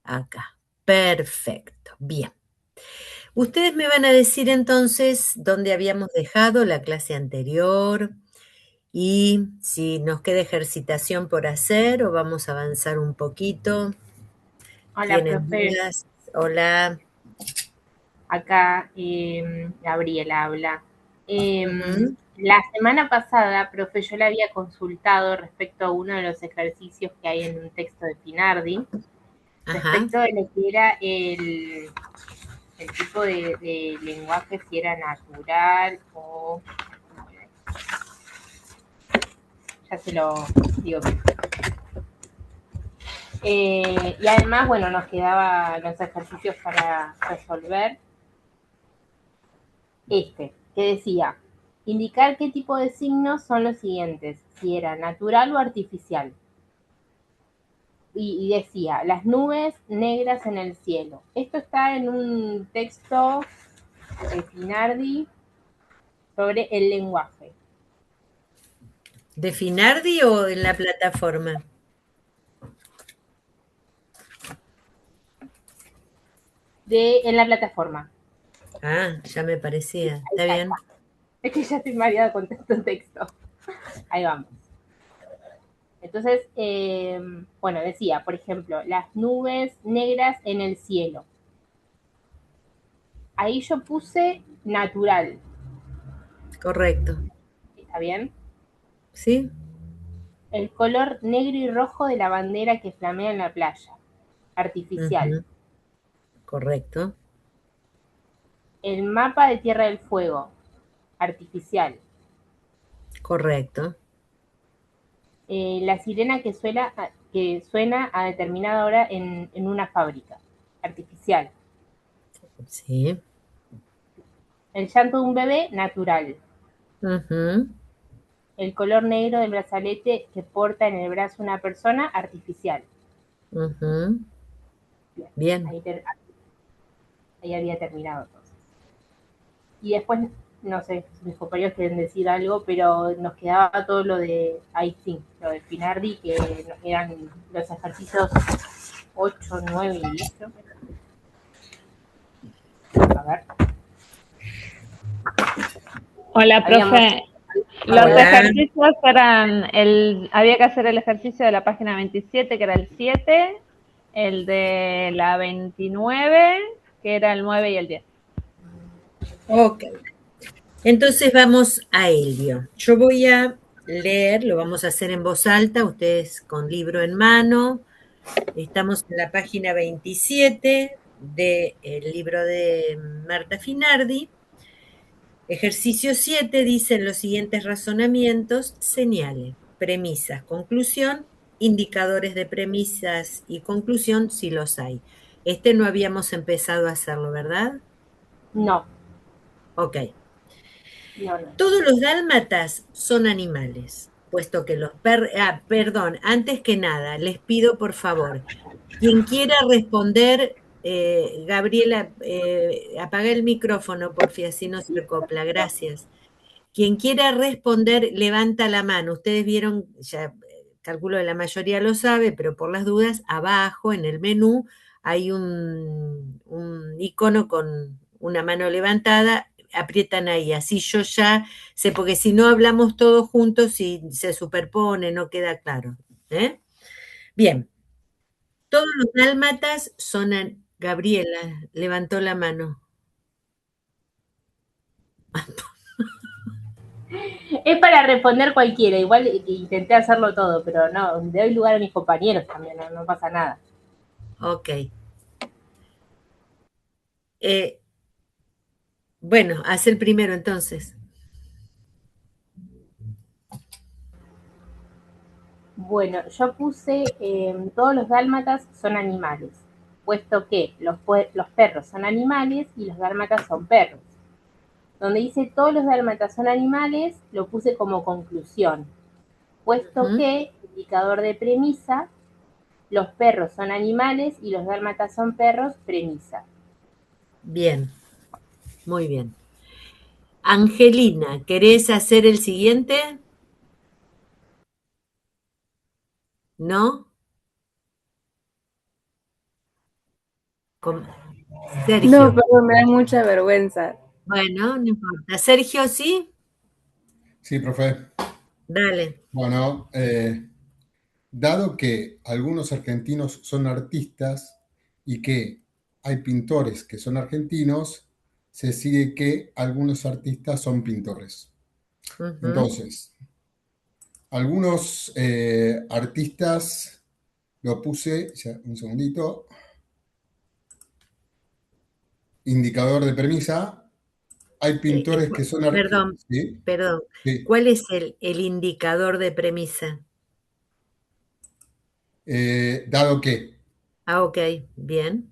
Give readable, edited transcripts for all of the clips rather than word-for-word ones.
Acá. Perfecto. Bien. Ustedes me van a decir entonces dónde habíamos dejado la clase anterior y si nos queda ejercitación por hacer o vamos a avanzar un poquito. Hola, ¿Tienen profe. dudas? Hola. Acá Gabriela habla. Ujú. La semana pasada, profe, yo le había consultado respecto a uno de los ejercicios que hay en un texto de Finardi, Ajá. respecto de lo que era el tipo de lenguaje, si era natural o... Ya se lo digo. Y además, bueno, nos quedaban los ejercicios para resolver. Que decía, indicar qué tipo de signos son los siguientes, si era natural o artificial. Y decía, las nubes negras en el cielo. Esto está en un texto de Finardi sobre el lenguaje. ¿De Finardi o en la plataforma? En la plataforma. Ah, ya me parecía. Ahí ¿Está está, ahí bien? está. Es que ya estoy mareada con texto en texto. Ahí vamos. Entonces, bueno, decía, por ejemplo, las nubes negras en el cielo. Ahí yo puse natural. Correcto. ¿Está bien? ¿Sí? El color negro y rojo de la bandera que flamea en la playa. Artificial. Ujú. Correcto. El mapa de Tierra del Fuego. Artificial. Correcto. La sirena que suena a determinada hora en una fábrica. Artificial. Sí. El llanto de un bebé. Natural. Ujú. El color negro del brazalete que porta en el brazo una persona. Artificial. Ujú. Bien. Bien. Ahí había terminado entonces. Y después, no sé si mis compañeros quieren decir algo, pero nos quedaba todo lo de Einstein, lo de Finardi, que eran los ejercicios 8, 9 y 10. A ver, Hola, habíamos... profe. Los Hola. Hola. ejercicios había que hacer el ejercicio de la página 27, que era el 7, el de la 29, que era el 9 y el 10. Ok. Entonces vamos a ello. Yo voy a leer, lo vamos a hacer en voz alta, ustedes con libro en mano. Estamos en la página 27 del libro de Marta Finardi. Ejercicio 7 dice los siguientes razonamientos, señale, premisas, conclusión, indicadores de premisas y conclusión si los hay. Este no habíamos empezado a hacerlo, ¿verdad? No, Ok. no, no. Todos los dálmatas son animales, puesto que perdón, antes que nada, les pido por favor, quien quiera responder, Gabriela, apaga el micrófono, porfía, así no se acopla, gracias. Quien quiera responder, levanta la mano. Ustedes vieron, ya calculo que la mayoría lo sabe, pero por las dudas, abajo en el menú hay un icono con una mano levantada, aprietan ahí, así yo ya sé, porque si no hablamos todos juntos y se superpone, no queda claro. ¿Eh? Bien, todos los dálmatas son... Gabriela levantó la mano. Es para responder cualquiera, igual intenté hacerlo todo, pero no, le doy lugar a mis compañeros también, no, no pasa nada. Ok. Eh, bueno, haz el primero entonces. Bueno, yo puse todos los dálmatas son animales, puesto que los perros son animales y los dálmatas son perros. Donde dice todos los dálmatas son animales, lo puse como conclusión, puesto Ujú. que, indicador de premisa, los perros son animales y los dálmatas son perros, premisa. Bien, muy bien. Angelina, ¿querés hacer el siguiente? ¿No? Sergio. No, perdón, me da mucha vergüenza. Bueno, no importa. Sergio, ¿sí? Sí, profe. Dale. Bueno, dado que algunos argentinos son artistas y que hay pintores que son argentinos, se sigue que algunos artistas son pintores. Entonces, algunos artistas, lo puse, ya, un segundito, indicador de premisa. Hay pintores que son Perdón, ¿sí? perdón. Sí. ¿Cuál es el indicador de premisa? Dado que Ah, ok, bien.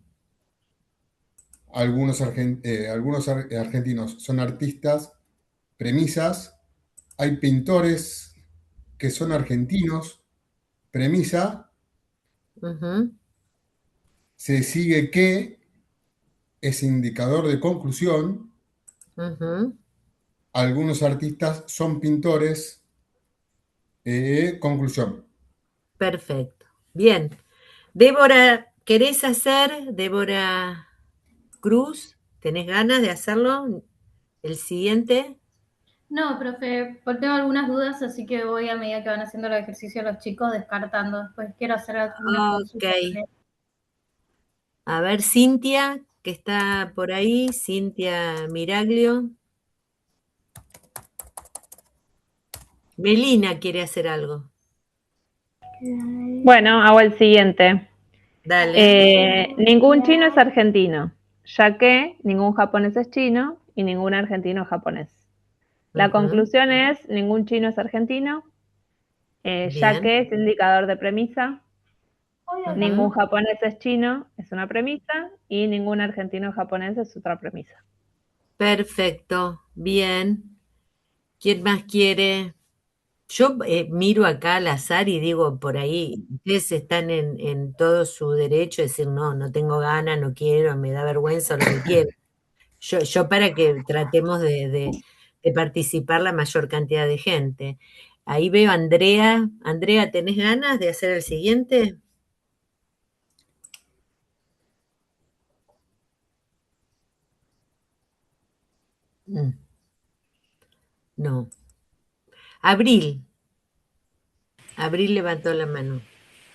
algunos argentinos son artistas, premisas, hay pintores que son argentinos, premisa, se sigue que es indicador de conclusión, algunos artistas son pintores, conclusión. Perfecto. Bien. Débora, ¿querés hacer, Débora Cruz? ¿Tenés ganas de hacerlo? ¿El siguiente? No, profe, porque tengo algunas dudas, así que voy a medida que van haciendo el ejercicio los chicos descartando. Después quiero hacer algunas consultas. Ok. A ver, Cintia, que está por ahí, Cintia Miraglio. Melina quiere hacer algo. Bueno, hago el siguiente. Dale. Ningún chino es argentino, ya que ningún japonés es chino y ningún argentino es japonés. La conclusión es, ningún chino es argentino, ya que es indicador de premisa. Ningún japonés es chino, es una premisa, y ningún argentino es japonés es otra premisa. Perfecto, bien. ¿Quién más quiere? Yo miro acá al azar y digo, por ahí, ustedes están en todo su derecho de decir, no, no tengo ganas, no quiero, me da vergüenza, lo que quiero. Yo para que tratemos de participar la mayor cantidad de gente. Ahí veo a Andrea. Andrea, ¿tenés ganas de hacer el siguiente? No. Abril. Abril levantó la mano.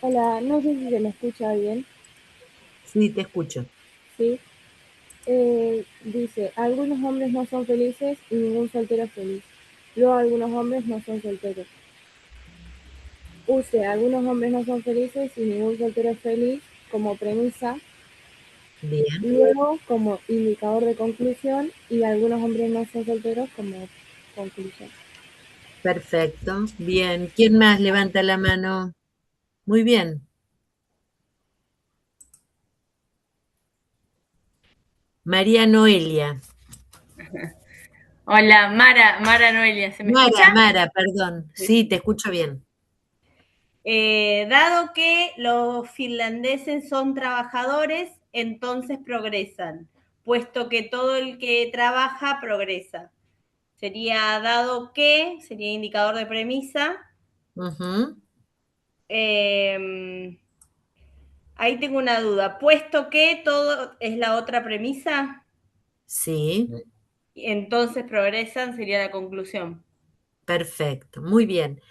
Hola, no sé si se me escucha bien. Sí, te escucho. Sí. Dice, algunos hombres no son felices y ningún soltero es feliz. Luego algunos hombres no son solteros. Use, algunos hombres no son felices y ningún soltero es feliz como premisa. Bien. Luego como indicador de conclusión y algunos hombres no son solteros como conclusión. Perfecto. Bien. ¿Quién más levanta la mano? Muy bien. María Noelia. Hola, Mara Noelia, ¿se me escucha? Mara, perdón. Sí, te escucho bien. Dado que los finlandeses son trabajadores, entonces progresan, puesto que todo el que trabaja progresa. Sería dado que, sería indicador de premisa. Ahí tengo una duda. Puesto que todo es la otra premisa. Sí. Entonces progresan sería la conclusión. Perfecto, muy bien.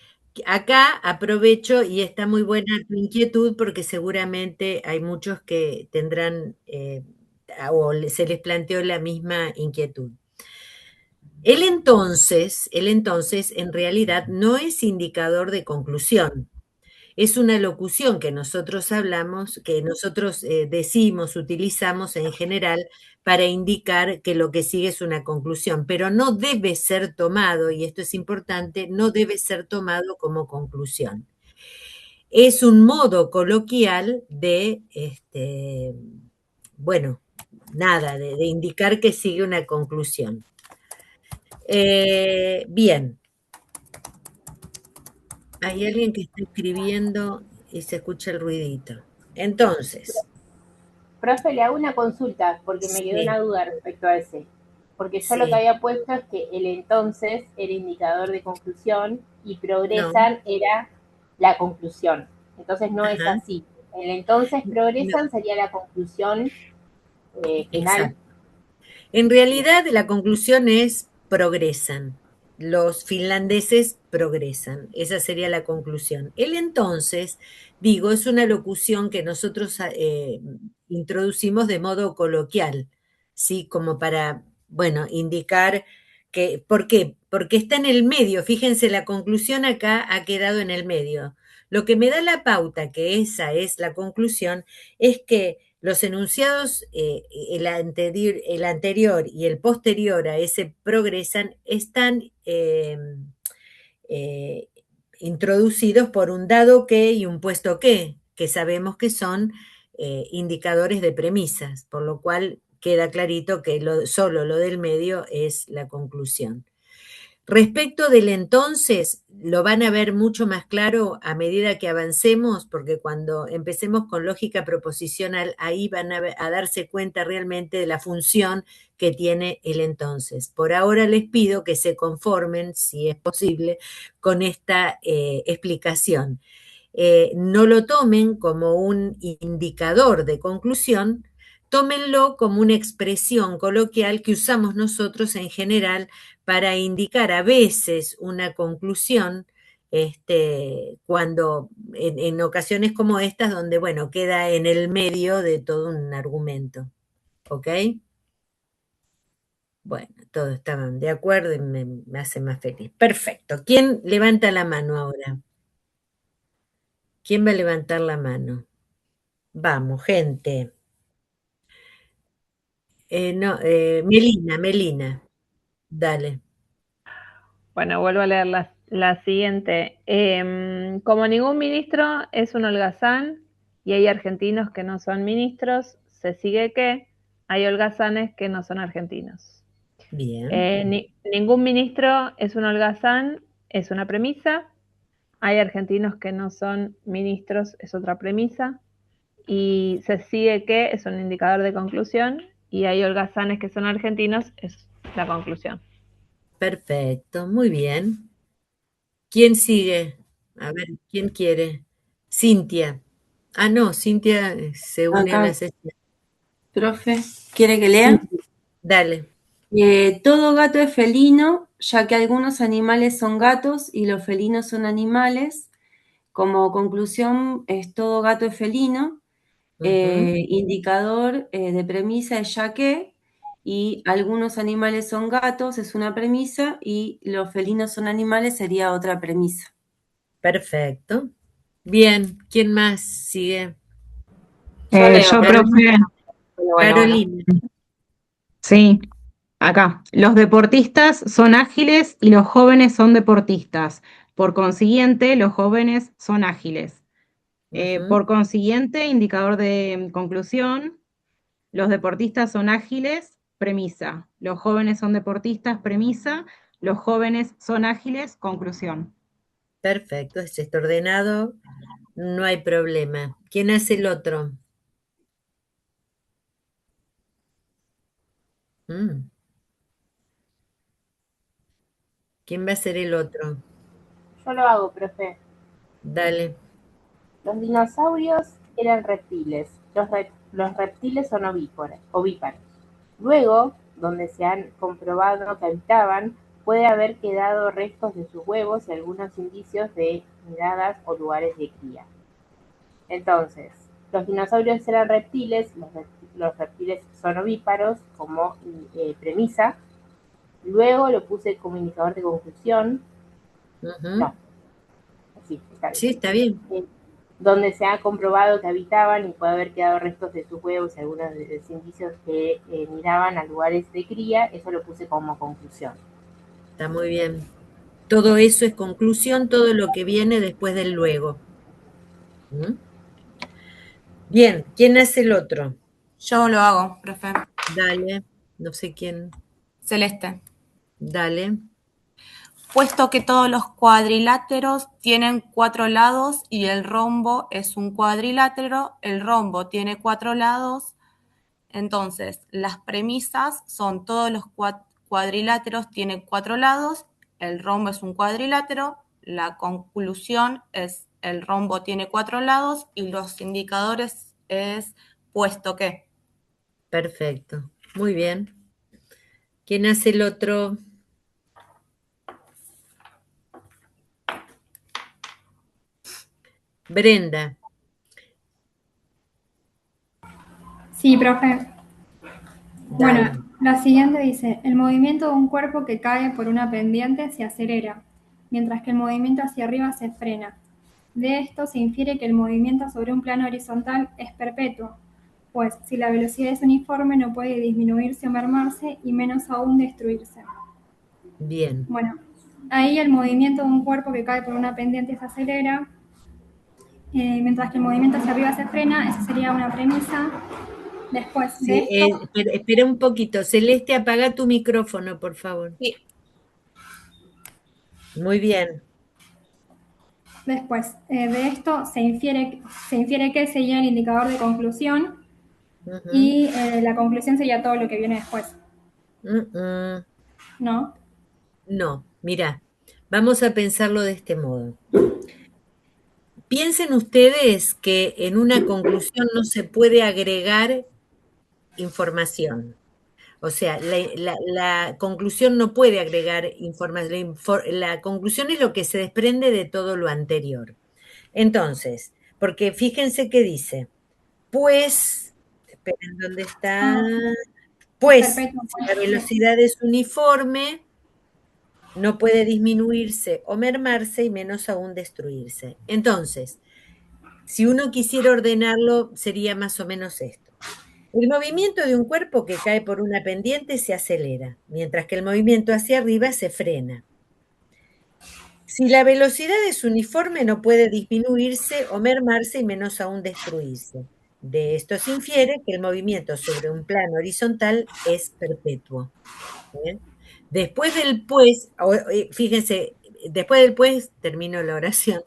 Acá aprovecho y está muy buena tu inquietud porque seguramente hay muchos que tendrán o se les planteó la misma inquietud. El entonces en realidad no es indicador de conclusión. Es una locución que nosotros hablamos, que nosotros decimos, utilizamos en general para indicar que lo que sigue es una conclusión, pero no debe ser tomado, y esto es importante, no debe ser tomado como conclusión. Es un modo coloquial de, bueno, nada, de indicar que sigue una conclusión. Bien. Hay alguien que está escribiendo y se escucha el ruidito. Entonces. Profe, le hago una consulta porque me quedó una duda respecto a ese. Porque yo lo que había puesto es que el entonces era indicador de conclusión y progresan era la conclusión. Entonces no es así. El entonces progresan sería la conclusión final. Exacto. En realidad la conclusión es progresan. Los finlandeses progresan. Esa sería la conclusión. El entonces, digo, es una locución que nosotros introducimos de modo coloquial, ¿sí? Como para, bueno, indicar que, ¿por qué? Porque está en el medio. Fíjense, la conclusión acá ha quedado en el medio. Lo que me da la pauta que esa es la conclusión es que los enunciados, el anterior y el posterior a ese progresan, están eh, introducidos por un dado que y un puesto que sabemos que son indicadores de premisas, por lo cual queda clarito que solo lo del medio es la conclusión. Respecto del entonces, lo van a ver mucho más claro a medida que avancemos, porque cuando empecemos con lógica proposicional, ahí van a darse cuenta realmente de la función que tiene el entonces. Por ahora les pido que se conformen, si es posible, con esta explicación. No lo tomen como un indicador de conclusión, tómenlo como una expresión coloquial que usamos nosotros en general para indicar a veces una conclusión, cuando en ocasiones como estas, donde, bueno, queda en el medio de todo un argumento. ¿Ok? Bueno, todos estaban de acuerdo y me hace más feliz. Perfecto. ¿Quién levanta la mano ahora? ¿Quién va a levantar la mano? Vamos, gente. No, Melina, dale. Bueno, vuelvo a leer la siguiente. Como ningún ministro es un holgazán y hay argentinos que no son ministros, se sigue que hay holgazanes que no son argentinos. Bien. Ningún ministro es un holgazán, es una premisa. Hay argentinos que no son ministros, es otra premisa. Y se sigue que es un indicador de conclusión. Y hay holgazanes que son argentinos, es la conclusión. Perfecto, muy bien. ¿Quién sigue? A ver, ¿quién quiere? Cintia. Ah, no, Cintia se une a la Acá, sesión. profe, ¿quiere que Sí, lea? dale. Todo gato es felino, ya que algunos animales son gatos y los felinos son animales. Como conclusión, todo gato es felino. Indicador de premisa es ya que, y algunos animales son gatos es una premisa y los felinos son animales sería otra premisa. Perfecto. Bien, ¿quién más sigue? Yo leo, Yo, profe. profe, Bueno. Carolina. sí, acá. Los deportistas son ágiles y los jóvenes son deportistas. Por consiguiente, los jóvenes son ágiles. Por consiguiente, indicador de conclusión, los deportistas son ágiles, premisa. Los jóvenes son deportistas, premisa. Los jóvenes son ágiles, conclusión. Perfecto, es esto ordenado, no hay problema. ¿Quién hace el otro? Mm. ¿Quién va a ser el otro? Yo lo hago, profe. Dale. Los dinosaurios eran reptiles. Los reptiles son ovíparos. Luego, donde se han comprobado que habitaban, puede haber quedado restos de sus huevos y algunos indicios de nidadas o lugares de cría. Entonces, los dinosaurios eran reptiles, los reptiles son ovíparos como premisa. Luego lo puse como indicador de conclusión. No, sí, está bien. Sí, está bien. Donde se ha comprobado que habitaban y puede haber quedado restos de sus huevos y algunos de los indicios que miraban a lugares de cría, eso lo puse como conclusión. Está muy bien. Todo eso es conclusión, todo lo que viene después del luego. ¿Mm? Bien, ¿quién hace el otro? Yo lo hago, profe. Dale, no sé quién. Celeste. Dale. Puesto que todos los cuadriláteros tienen 4 lados y el rombo es un cuadrilátero, el rombo tiene 4 lados, entonces las premisas son todos los cuadriláteros tienen 4 lados, el rombo es un cuadrilátero, la conclusión es el rombo tiene 4 lados y los indicadores es puesto que. Perfecto. Muy bien. ¿Quién hace el otro? Brenda. Sí, profe. Bueno, Dale. la siguiente dice, el movimiento de un cuerpo que cae por una pendiente se acelera, mientras que el movimiento hacia arriba se frena. De esto se infiere que el movimiento sobre un plano horizontal es perpetuo, pues si la velocidad es uniforme no puede disminuirse o mermarse y menos aún destruirse. Bien. Bueno, ahí el movimiento de un cuerpo que cae por una pendiente se acelera, mientras que el movimiento hacia arriba se frena, esa sería una premisa. Después de Sí, esto... espera un poquito. Celeste, apaga tu micrófono, por favor. Sí. Muy bien. Después de esto se infiere que sería el indicador de conclusión y la conclusión sería todo lo que viene después. ¿No? No, mira, vamos a pensarlo de este modo. Piensen ustedes que en una conclusión no se puede agregar información. O sea, la conclusión no puede agregar información. La conclusión es lo que se desprende de todo lo anterior. Entonces, porque fíjense que dice, pues, esperen, ¿dónde está? Pues, si la velocidad es uniforme, no puede disminuirse o mermarse y menos aún destruirse. Entonces, si uno quisiera ordenarlo, sería más o menos esto. El movimiento de un cuerpo que cae por una pendiente se acelera, mientras que el movimiento hacia arriba se frena. Si la velocidad es uniforme, no puede disminuirse o mermarse y menos aún destruirse. De esto se infiere que el movimiento sobre un plano horizontal es perpetuo. ¿Bien? Después del pues, fíjense, después del pues, termino la oración,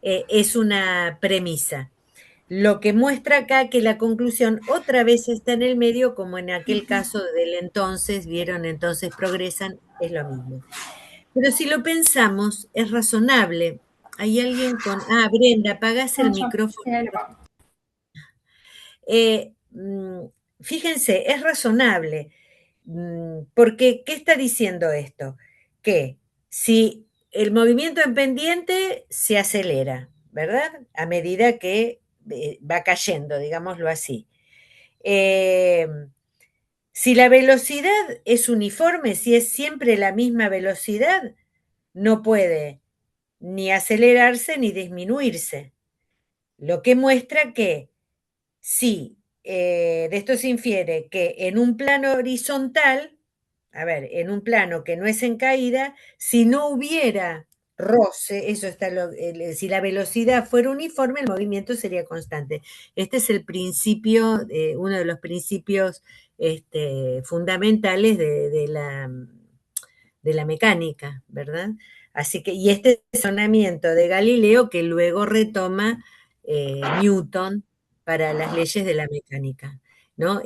es una premisa. Lo que muestra acá que la conclusión otra vez está en el medio, como en aquel caso del entonces, vieron, entonces progresan, es lo mismo. Pero si lo pensamos, es razonable. Hay alguien con... Ah, Brenda, apagás el micrófono. Fíjense, es razonable. Porque, ¿qué está diciendo esto? Que si el movimiento en pendiente se acelera, ¿verdad? A medida que va cayendo, digámoslo así. Si la velocidad es uniforme, si es siempre la misma velocidad, no puede ni acelerarse ni disminuirse. Lo que muestra que si de esto se infiere que en un plano horizontal, a ver, en un plano que no es en caída, si no hubiera roce, eso está, si la velocidad fuera uniforme, el movimiento sería constante. Este es el principio, uno de los principios fundamentales de la mecánica, ¿verdad? Así que, y este razonamiento de Galileo que luego retoma Newton para las leyes de la mecánica, ¿no?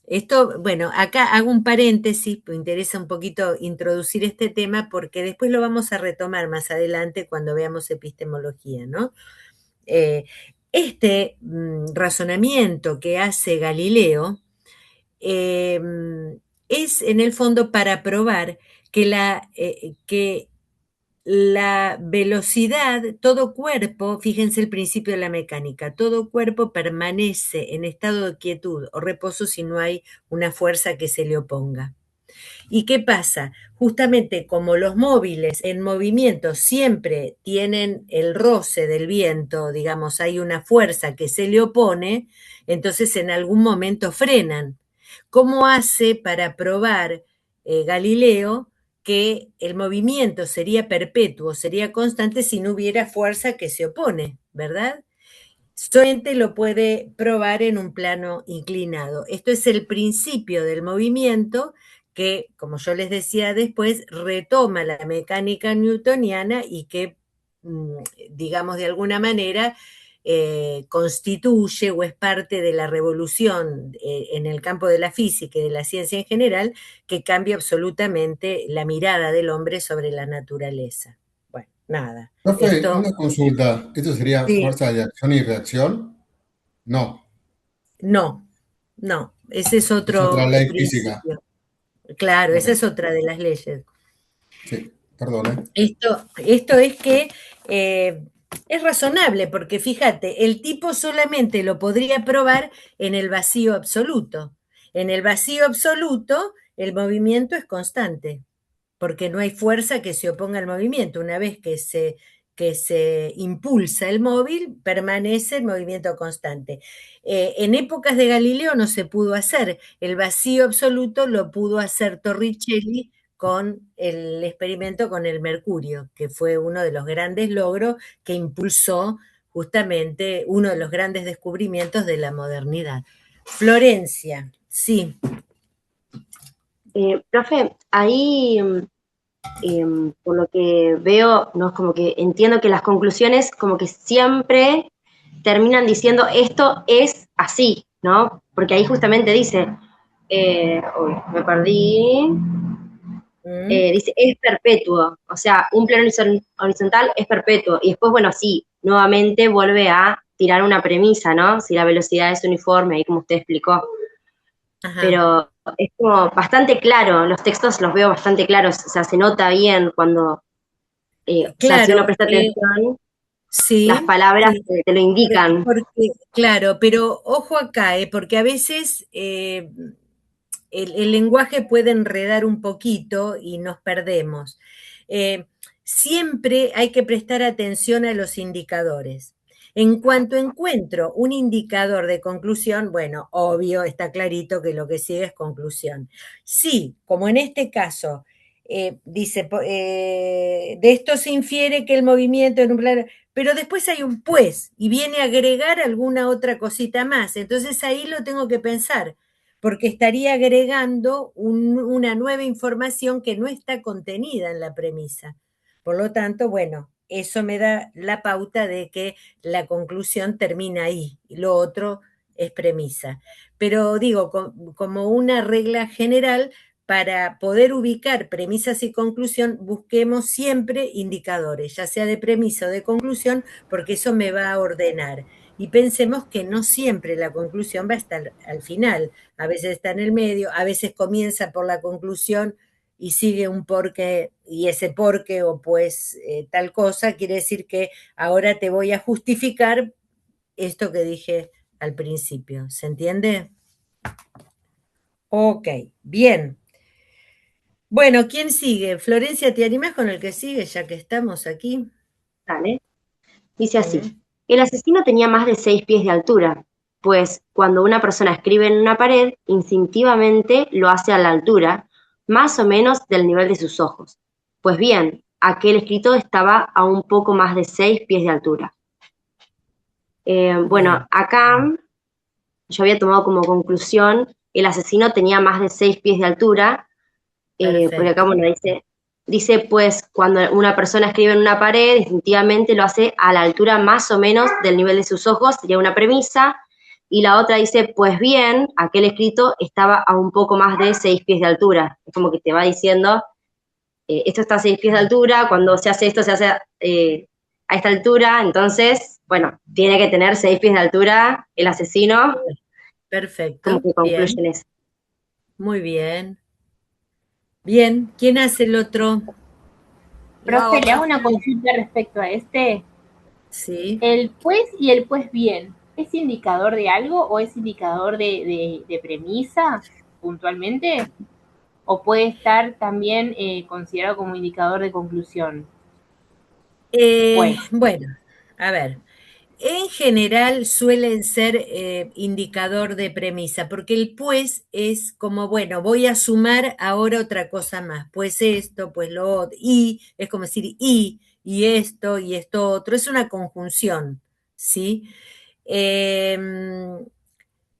Esto, bueno, acá hago un paréntesis, me interesa un poquito introducir este tema porque después lo vamos a retomar más adelante cuando veamos epistemología, ¿no? Este razonamiento que hace Galileo es en el fondo para probar que la velocidad, todo cuerpo, fíjense el principio de la mecánica, todo cuerpo permanece en estado de quietud o reposo si no hay una fuerza que se le oponga. ¿Y qué pasa? Justamente como los móviles en movimiento siempre tienen el roce del viento, digamos, hay una fuerza que se le opone, entonces en algún momento frenan. ¿Cómo hace para probar Galileo que el movimiento sería perpetuo, sería constante si no hubiera fuerza que se opone, ¿verdad? Solamente lo puede probar en un plano inclinado. Esto es el principio del movimiento que, como yo les decía después, retoma la mecánica newtoniana y que, digamos, de alguna manera constituye o es parte de la revolución en el campo de la física y de la ciencia en general que cambia absolutamente la mirada del hombre sobre la naturaleza. Bueno, nada. Profe, una consulta. ¿Esto sería Sí, fuerza de acción y reacción? No. no, no, ese es Es otro otra ley física. principio. Claro, esa Ok. es otra de las leyes. Sí, perdón, Esto es que es razonable, porque fíjate, el tipo solamente lo podría probar en el vacío absoluto. En el vacío absoluto, el movimiento es constante, porque no hay fuerza que se oponga al movimiento. Una vez que se impulsa el móvil, permanece el movimiento constante. En épocas de Galileo no se pudo hacer. El vacío absoluto lo pudo hacer Torricelli con el experimento con el mercurio, que fue uno de los grandes logros que impulsó justamente uno de los grandes descubrimientos de la modernidad. Florencia, sí. Profe, ahí, por lo que veo, no es como que entiendo que las conclusiones como que siempre terminan diciendo esto es así, ¿no? Porque ahí justamente dice, uy, me perdí, dice es perpetuo, o sea, un plano horizontal es perpetuo, y después, bueno, sí, nuevamente vuelve a tirar una premisa, ¿no? Si la velocidad es uniforme, ahí como usted explicó. Ajá. Pero es como bastante claro, los textos los veo bastante claros, o sea, se nota bien cuando, o sea, si uno Claro, presta atención, las sí, palabras sí. te lo indican. Claro, pero ojo acá, porque a veces el lenguaje puede enredar un poquito y nos perdemos. Siempre hay que prestar atención a los indicadores. En cuanto encuentro un indicador de conclusión, bueno, obvio, está clarito que lo que sigue es conclusión. Sí, como en este caso, dice, de esto se infiere que el movimiento en un plano, pero después hay un pues y viene a agregar alguna otra cosita más. Entonces ahí lo tengo que pensar, porque estaría agregando una nueva información que no está contenida en la premisa. Por lo tanto, bueno, eso me da la pauta de que la conclusión termina ahí, y lo otro es premisa. Pero digo, como una regla general, para poder ubicar premisas y conclusión, busquemos siempre indicadores, ya sea de premisa o de conclusión, porque eso me va a ordenar. Y pensemos que no siempre la conclusión va a estar al final, a veces está en el medio, a veces comienza por la conclusión y sigue un porqué, y ese porqué o pues tal cosa quiere decir que ahora te voy a justificar esto que dije al principio. ¿Se entiende? Ok, bien. Bueno, ¿quién sigue? Florencia, ¿te animás con el que sigue ya que estamos aquí? Dale. Dice así, el asesino tenía más de 6 pies de altura, pues cuando una persona escribe en una pared, instintivamente lo hace a la altura, más o menos del nivel de sus ojos. Pues bien, aquel escrito estaba a un poco más de 6 pies de altura. Bueno, acá yo había tomado como conclusión, el asesino tenía más de 6 pies de altura, porque acá, bueno, dice, pues, cuando una persona escribe en una pared, definitivamente lo hace a la altura más o menos del nivel de sus ojos, sería una premisa, y la otra dice, pues bien, aquel escrito estaba a un poco más de 6 pies de altura. Es como que te va diciendo, esto está a 6 pies de altura, cuando se hace esto se hace a esta altura, entonces, bueno, tiene que tener 6 pies de altura el asesino. Perfecto. Como que concluyen bien. eso. Muy bien. Bien, ¿quién hace el otro? Profe, le hago una consulta respecto a este. Sí. ¿El pues y el pues bien es indicador de algo o es indicador de premisa puntualmente? ¿O puede estar también considerado como indicador de conclusión? Pues. Bueno, a ver. En general suelen ser indicador de premisa, porque el pues es como, bueno, voy a sumar ahora otra cosa más, pues esto, pues lo otro, y es como decir y esto otro, es una conjunción, ¿sí?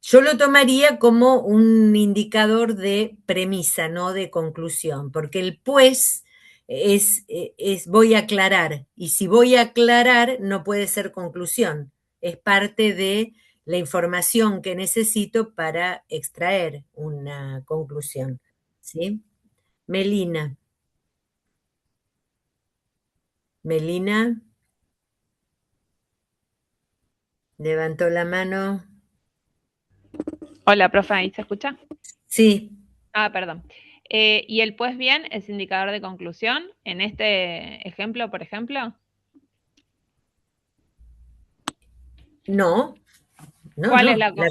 Yo lo tomaría como un indicador de premisa, no de conclusión, porque el pues es voy a aclarar, y si voy a aclarar no puede ser conclusión, es parte de la información que necesito para extraer una conclusión. ¿Sí? Melina. Melina. Levantó la mano. Hola, profe, ¿ahí se escucha? Sí. Ah, perdón. ¿Y el pues bien es indicador de conclusión en este ejemplo, por ejemplo? No, ¿Cuál es no.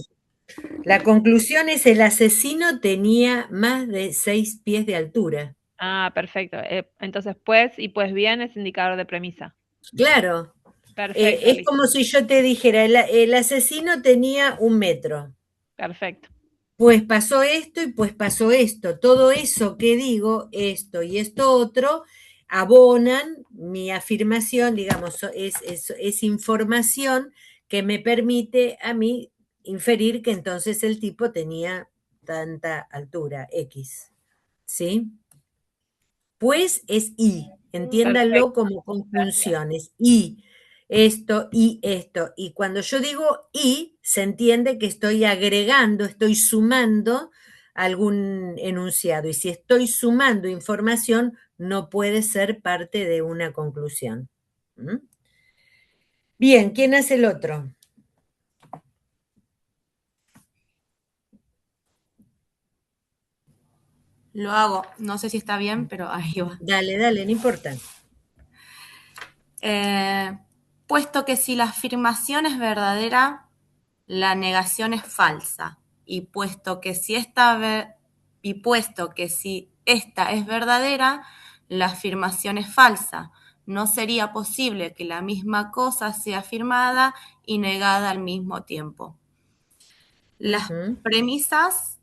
La conclusión es el asesino tenía más de 6 pies de altura. Ah, perfecto. Entonces, pues y pues bien es indicador de premisa. Claro. Perfecto. Es como si yo te dijera, el asesino tenía 1 metro. Perfecto. Pues pasó esto y pues pasó esto. Todo eso que digo, esto y esto otro, abonan mi afirmación, digamos, es información que me permite a mí inferir que entonces el tipo tenía tanta altura, X. ¿Sí? Pues es y, entiéndanlo como conjunciones, y esto y esto. Y cuando yo digo y, se entiende que estoy agregando, estoy sumando algún enunciado. Y si estoy sumando información, no puede ser parte de una conclusión. ¿Mm? Bien, ¿quién hace el otro? Lo hago. No sé si está bien, pero ahí va. Dale, no importa. Puesto que si la afirmación es verdadera, la negación es falsa. Y puesto que si esta es verdadera, la afirmación es falsa. No sería posible que la misma cosa sea afirmada y negada al mismo tiempo. Las premisas,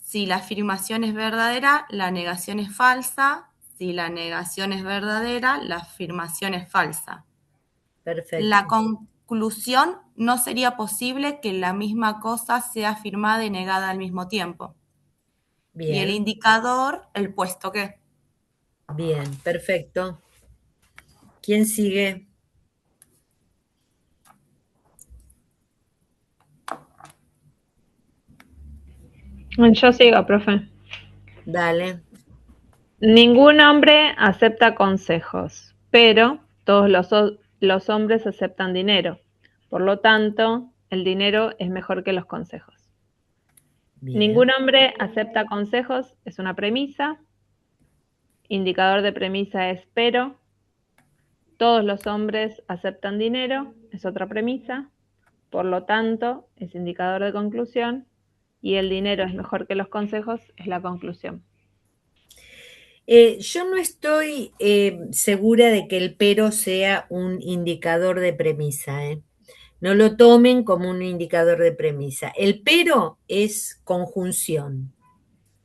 si la afirmación es verdadera, la negación es falsa. Si la negación es verdadera, la afirmación es falsa. Perfecto. La conclusión no sería posible que la misma cosa sea afirmada y negada al mismo tiempo. Bien. Y el indicador, el puesto que. Bien, perfecto. ¿Quién sigue? Yo sigo, profe. Dale. Ningún hombre acepta consejos, pero todos los hombres aceptan dinero. Por lo tanto, el dinero es mejor que los consejos. Bien. Ningún hombre acepta consejos es una premisa. Indicador de premisa es pero. Todos los hombres aceptan dinero es otra premisa. Por lo tanto, es indicador de conclusión. Y el dinero es mejor que los consejos es la conclusión. Yo no estoy segura de que el pero sea un indicador de premisa. No lo tomen como un indicador de premisa. El pero es conjunción.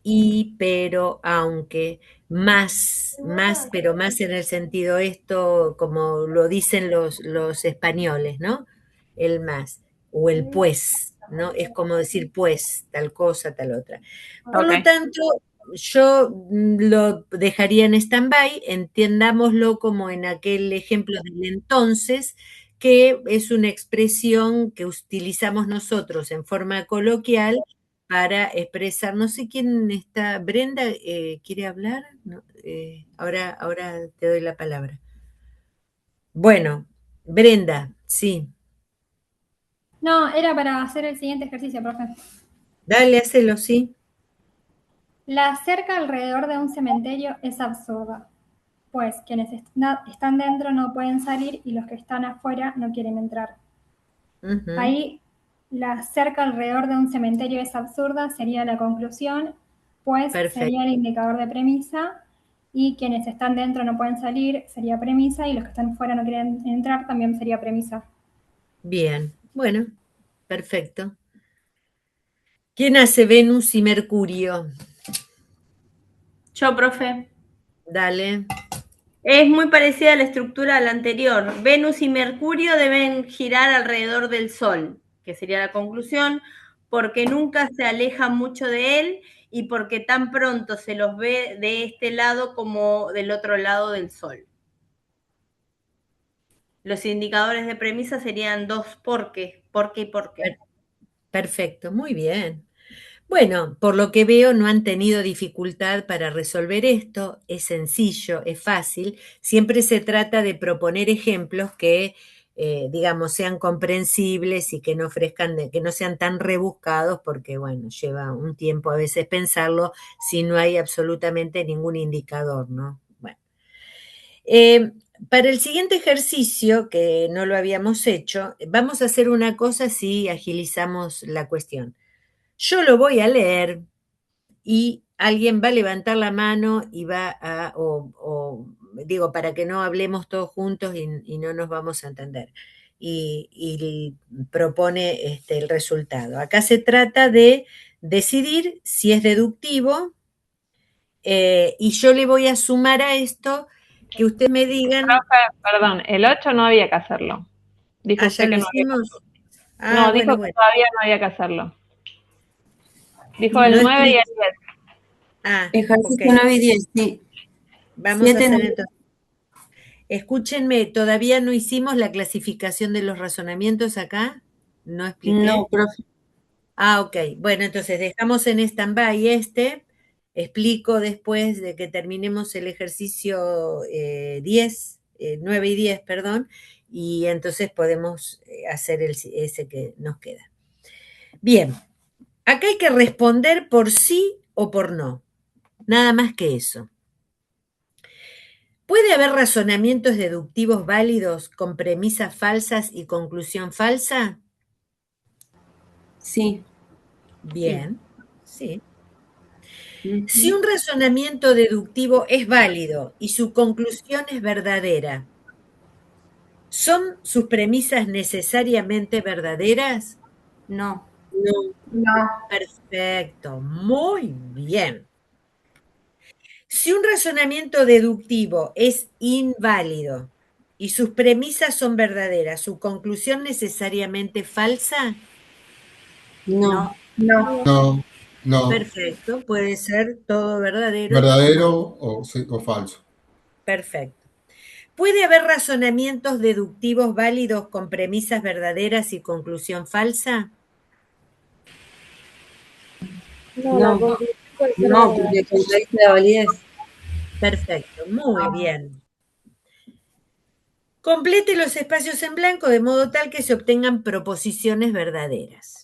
Y, pero, aunque, más, pero más en el sentido esto, como lo dicen los españoles, ¿no? El más, o el pues, ¿no? Es como decir pues, tal cosa, tal otra. Por lo tanto, yo lo dejaría en stand-by, entiendámoslo como en aquel ejemplo del entonces, que es una expresión que utilizamos nosotros en forma coloquial para expresar, no sé quién está, Brenda, ¿quiere hablar? No, ahora te doy la palabra. Bueno, Brenda, sí. No, era para hacer el siguiente ejercicio, profe. Dale, hacelo, sí. La cerca alrededor de un cementerio es absurda, pues quienes están dentro no pueden salir y los que están afuera no quieren entrar. Ahí, la cerca alrededor de un cementerio es absurda sería la conclusión, pues sería el indicador de premisa, y quienes están dentro no pueden salir sería premisa, y los que están fuera no quieren entrar también sería premisa. Bien, bueno, perfecto. ¿Quién hace Venus y Mercurio? Yo, profe. Dale. Es muy parecida a la estructura a la anterior. Venus y Mercurio deben girar alrededor del Sol, que sería la conclusión, porque nunca se alejan mucho de él y porque tan pronto se los ve de este lado como del otro lado del Sol. Los indicadores de premisa serían dos por qué y por qué. Perfecto, muy bien. Bueno, por lo que veo no han tenido dificultad para resolver esto, es sencillo, es fácil, siempre se trata de proponer ejemplos que digamos, sean comprensibles y que no ofrezcan, que no sean tan rebuscados, porque, bueno, lleva un tiempo a veces pensarlo si no hay absolutamente ningún indicador, ¿no? Bueno. Para el siguiente ejercicio, que no lo habíamos hecho, vamos a hacer una cosa si agilizamos la cuestión. Yo lo voy a leer y alguien va a levantar la mano y va a, digo, para que no hablemos todos juntos y no nos vamos a entender. Y propone el resultado. Acá se trata de decidir si es deductivo y yo le voy a sumar a esto que ustedes me digan... Perdón, el 8 no había que hacerlo. Dijo ¿Ya lo que no hicimos? No, dijo que todavía no había que hacerlo. Dijo el 9 y el 10. Ejercicio 9 y 10, sí. Vamos a hacer entonces. Escúchenme, ¿todavía no hicimos la clasificación de los razonamientos acá? ¿No expliqué? No, profe. Ok. Bueno, entonces dejamos en stand-by explico después de que terminemos el ejercicio 9 y 10, perdón, y entonces podemos hacer ese que nos queda. Bien, acá hay que responder por sí o por no, nada más que eso. ¿Puede haber razonamientos deductivos válidos con premisas falsas y conclusión falsa? Sí. Bien, sí. Si un razonamiento deductivo es válido y su conclusión es verdadera, ¿son sus premisas necesariamente verdaderas? No. No. Perfecto, muy bien. Si un razonamiento deductivo es inválido y sus premisas son verdaderas, ¿su conclusión necesariamente falsa? No. No. No. Perfecto, puede ser todo verdadero. ¿Verdadero o falso? Perfecto. ¿Puede haber razonamientos deductivos válidos con premisas verdaderas y conclusión falsa? No, porque contradice la validez. Perfecto, muy bien. Complete los espacios en blanco de modo tal que se obtengan proposiciones verdaderas.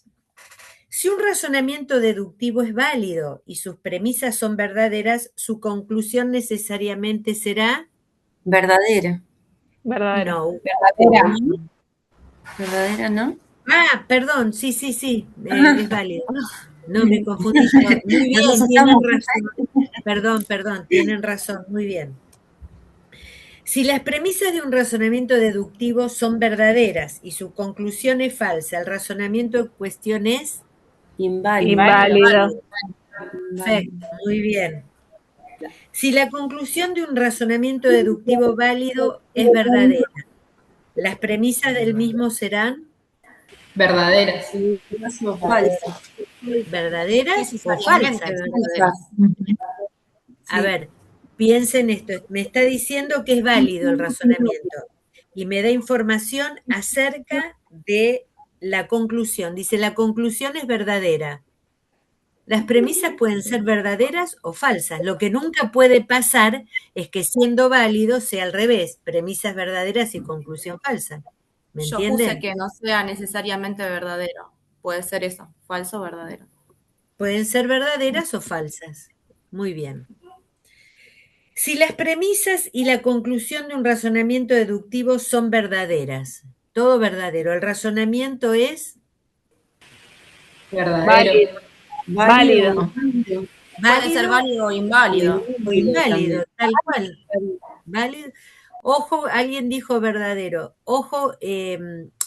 Si un razonamiento deductivo es válido y sus premisas son verdaderas, su conclusión necesariamente será... Verdadera. Verdadera. No. Verdadera, ¿no? Ah, perdón, sí, es válido. No, me confundí yo. Muy bien, tienen razón. Perdón, tienen razón, muy bien. Si las premisas de un razonamiento deductivo son verdaderas y su conclusión es falsa, el razonamiento en cuestión es... Inválido. Perfecto, muy bien. Si la conclusión de un razonamiento deductivo válido es verdadera, ¿las premisas del mismo serán? Verdaderas. O falsas. ¿Verdaderas o falsas? A ver, piensen esto. Me está diciendo que es válido el razonamiento y me da información acerca de la conclusión. Dice, la conclusión es verdadera. Las premisas pueden ser verdaderas o falsas. Lo que nunca puede pasar es que siendo válido sea al revés, premisas verdaderas y conclusión falsa. ¿Me entienden? Yo puse que no sea necesariamente verdadero. Puede ser eso, falso o verdadero. Pueden ser verdaderas o falsas. Muy bien. Si las premisas y la conclusión de un razonamiento deductivo son verdaderas, todo verdadero, el razonamiento es... Verdadero. Válido. Puede ser válido o inválido. O inválido, tal cual. Válido. Ojo, alguien dijo verdadero. Ojo,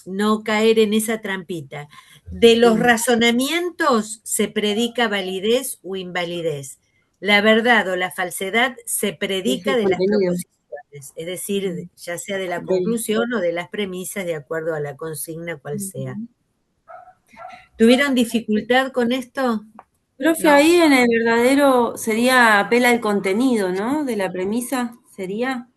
no caer en esa trampita. De los razonamientos se predica validez o invalidez. La verdad o la falsedad se predica de las proposiciones, es decir, ya sea de la conclusión o de las premisas, de acuerdo a la consigna cual sea. ¿Tuvieron dificultad con esto? Profe, ahí en el verdadero sería apela al contenido, ¿no? De la premisa, ¿sería?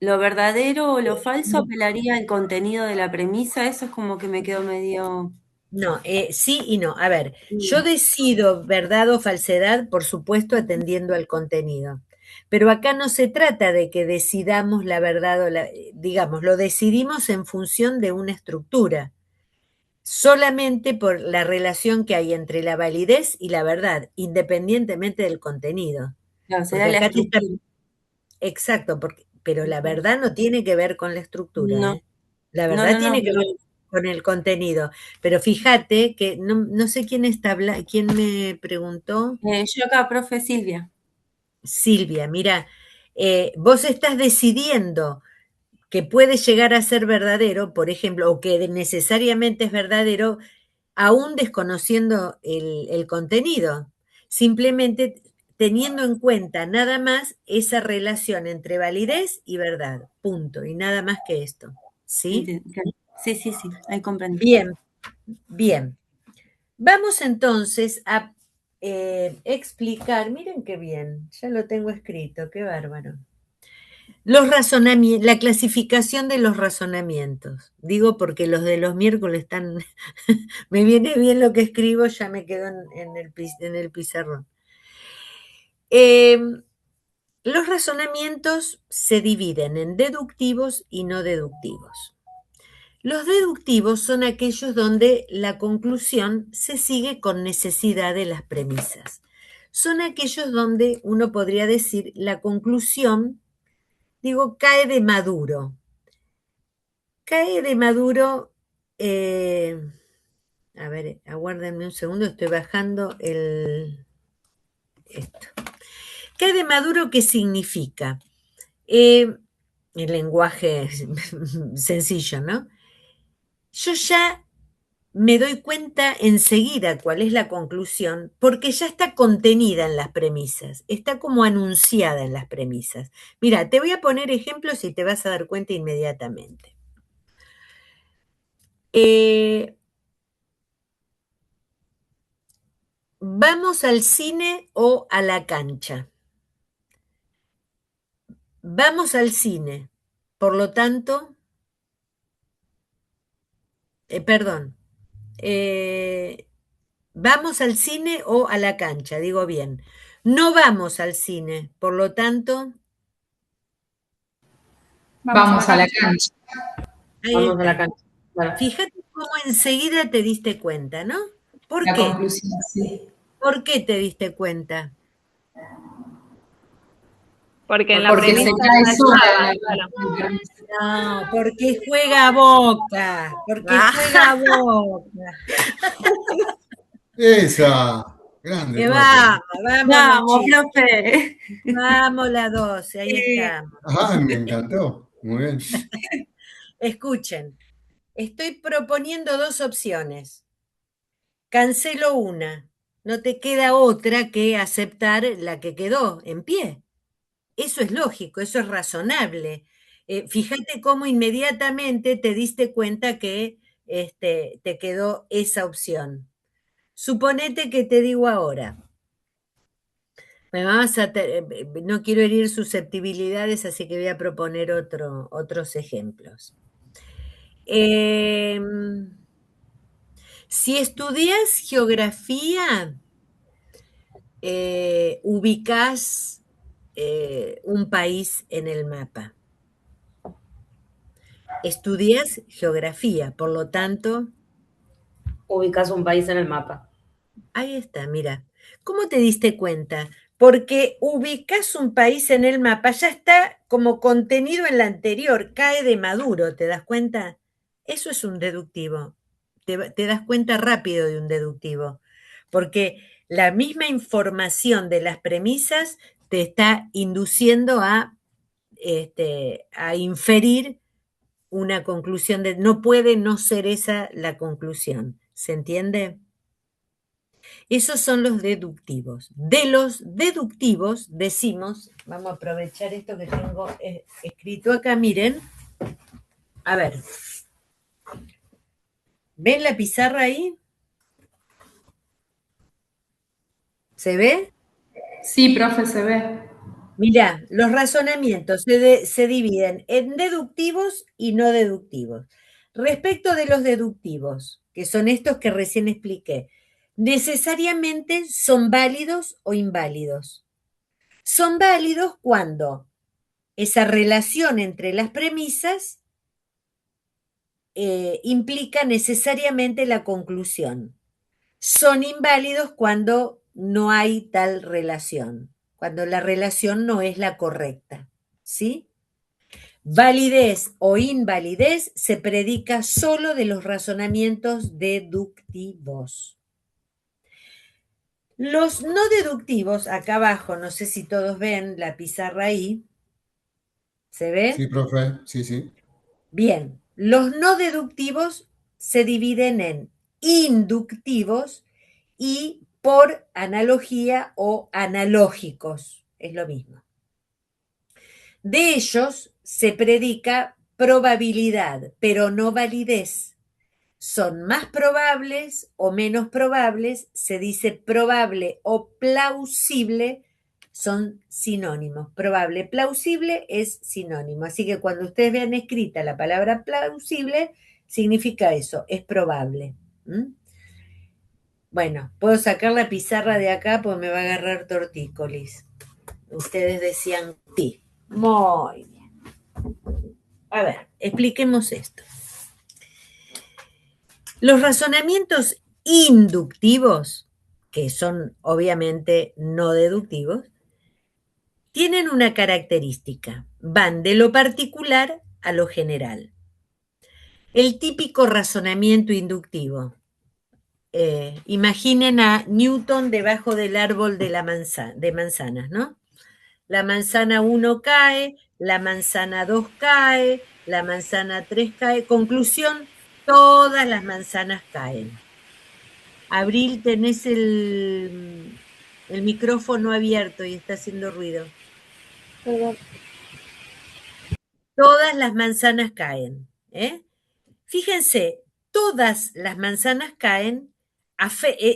Lo verdadero o lo falso apelaría al contenido de la premisa, eso es como que me quedó medio... No, sí y no. A ver, yo decido verdad o falsedad, por supuesto, atendiendo al contenido. Pero acá no se trata de que decidamos la verdad digamos, lo decidimos en función de una estructura, solamente por la relación que hay entre la validez y la verdad, independientemente del contenido. Claro, Porque será la acá te está... estructura. Exacto, pero la verdad no tiene que ver con la estructura, No, ¿eh? La no, verdad no, tiene que pero ver con el contenido. Pero fíjate que no sé quién está hablando, quién me preguntó. yo acá, profe Silvia. Silvia, mira, vos estás decidiendo que puede llegar a ser verdadero, por ejemplo, o que necesariamente es verdadero, aún desconociendo el contenido, simplemente teniendo en cuenta nada más esa relación entre validez y verdad, punto, y nada más que esto, ¿sí? Sí, sí, sí, ahí comprendo. Bien, bien. Vamos entonces a explicar, miren qué bien, ya lo tengo escrito, qué bárbaro. Los razonamientos, la clasificación de los razonamientos. Digo porque los de los miércoles están, me viene bien lo que escribo, ya me quedo en el pizarrón. Los razonamientos se dividen en deductivos y no deductivos. Los deductivos son aquellos donde la conclusión se sigue con necesidad de las premisas. Son aquellos donde uno podría decir la conclusión, digo, cae de maduro. Cae de maduro, a ver, aguárdenme un segundo, estoy bajando esto. Cae de maduro, ¿qué significa? El lenguaje sencillo, ¿no? Yo ya me doy cuenta enseguida cuál es la conclusión, porque ya está contenida en las premisas, está como anunciada en las premisas. Mira, te voy a poner ejemplos y te vas a dar cuenta inmediatamente. ¿Vamos al cine o a la cancha? Vamos al cine, por lo tanto, perdón, ¿vamos al cine o a la cancha? Digo bien. No vamos al cine, por lo tanto... Vamos a la cancha. Vamos a la cancha. Claro. Fíjate cómo enseguida te diste cuenta, ¿no? ¿Por qué? La conclusión, sí. ¿Por qué te diste cuenta? Porque en la premisa se cae sola. No, porque juega a Boca. Porque juega a Boca. Esa. Grande. Que vamos, profe. Vamos la 12, ahí estamos. Ajá, me encantó. Muy bien. Escuchen, estoy proponiendo dos opciones. Cancelo una. No te queda otra que aceptar la que quedó en pie. Eso es lógico, eso es razonable. Fíjate cómo inmediatamente te diste cuenta que te quedó esa opción. Suponete que te digo ahora, no quiero herir susceptibilidades, así que voy a proponer otros ejemplos. Si estudias geografía, ubicás un país en el mapa. Estudias geografía, por lo tanto... Ubicás un país en el mapa. Ahí está, mira. ¿Cómo te diste cuenta? Porque ubicás un país en el mapa, ya está como contenido en la anterior, cae de maduro, ¿te das cuenta? Eso es un deductivo. Te das cuenta rápido de un deductivo, porque la misma información de las premisas te está induciendo a inferir una conclusión no puede no ser esa la conclusión. ¿Se entiende? Esos son los deductivos. De los deductivos decimos, vamos a aprovechar esto que tengo escrito acá, miren. A ver. ¿Ven la pizarra ahí? ¿Se ve? Sí, profe, se ve. Mirá, los razonamientos se dividen en deductivos y no deductivos. Respecto de los deductivos, que son estos que recién expliqué, necesariamente son válidos o inválidos. Son válidos cuando esa relación entre las premisas implica necesariamente la conclusión. Son inválidos cuando no hay tal relación, cuando la relación no es la correcta, ¿sí? Validez o invalidez se predica solo de los razonamientos deductivos. Los no deductivos, acá abajo, no sé si todos ven la pizarra ahí, ¿se ve? Sí, profe, sí, sí. Bien, los no deductivos se dividen en inductivos y por analogía o analógicos, es lo mismo. De ellos se predica probabilidad, pero no validez. Son más probables o menos probables, se dice probable o plausible, son sinónimos. Probable, plausible es sinónimo. Así que cuando ustedes vean escrita la palabra plausible, significa eso, es probable. Bueno, puedo sacar la pizarra de acá porque me va a agarrar tortícolis. Ustedes decían sí. Muy bien. A ver, expliquemos esto. Los razonamientos inductivos, que son obviamente no deductivos, tienen una característica. Van de lo particular a lo general. El típico razonamiento inductivo. Imaginen a Newton debajo del árbol de manzanas, ¿no? La manzana 1 cae, la manzana 2 cae, la manzana 3 cae. Conclusión, todas las manzanas caen. Abril, tenés el micrófono abierto y está haciendo ruido. Perdón. Todas las manzanas caen. Fíjense, todas las manzanas caen,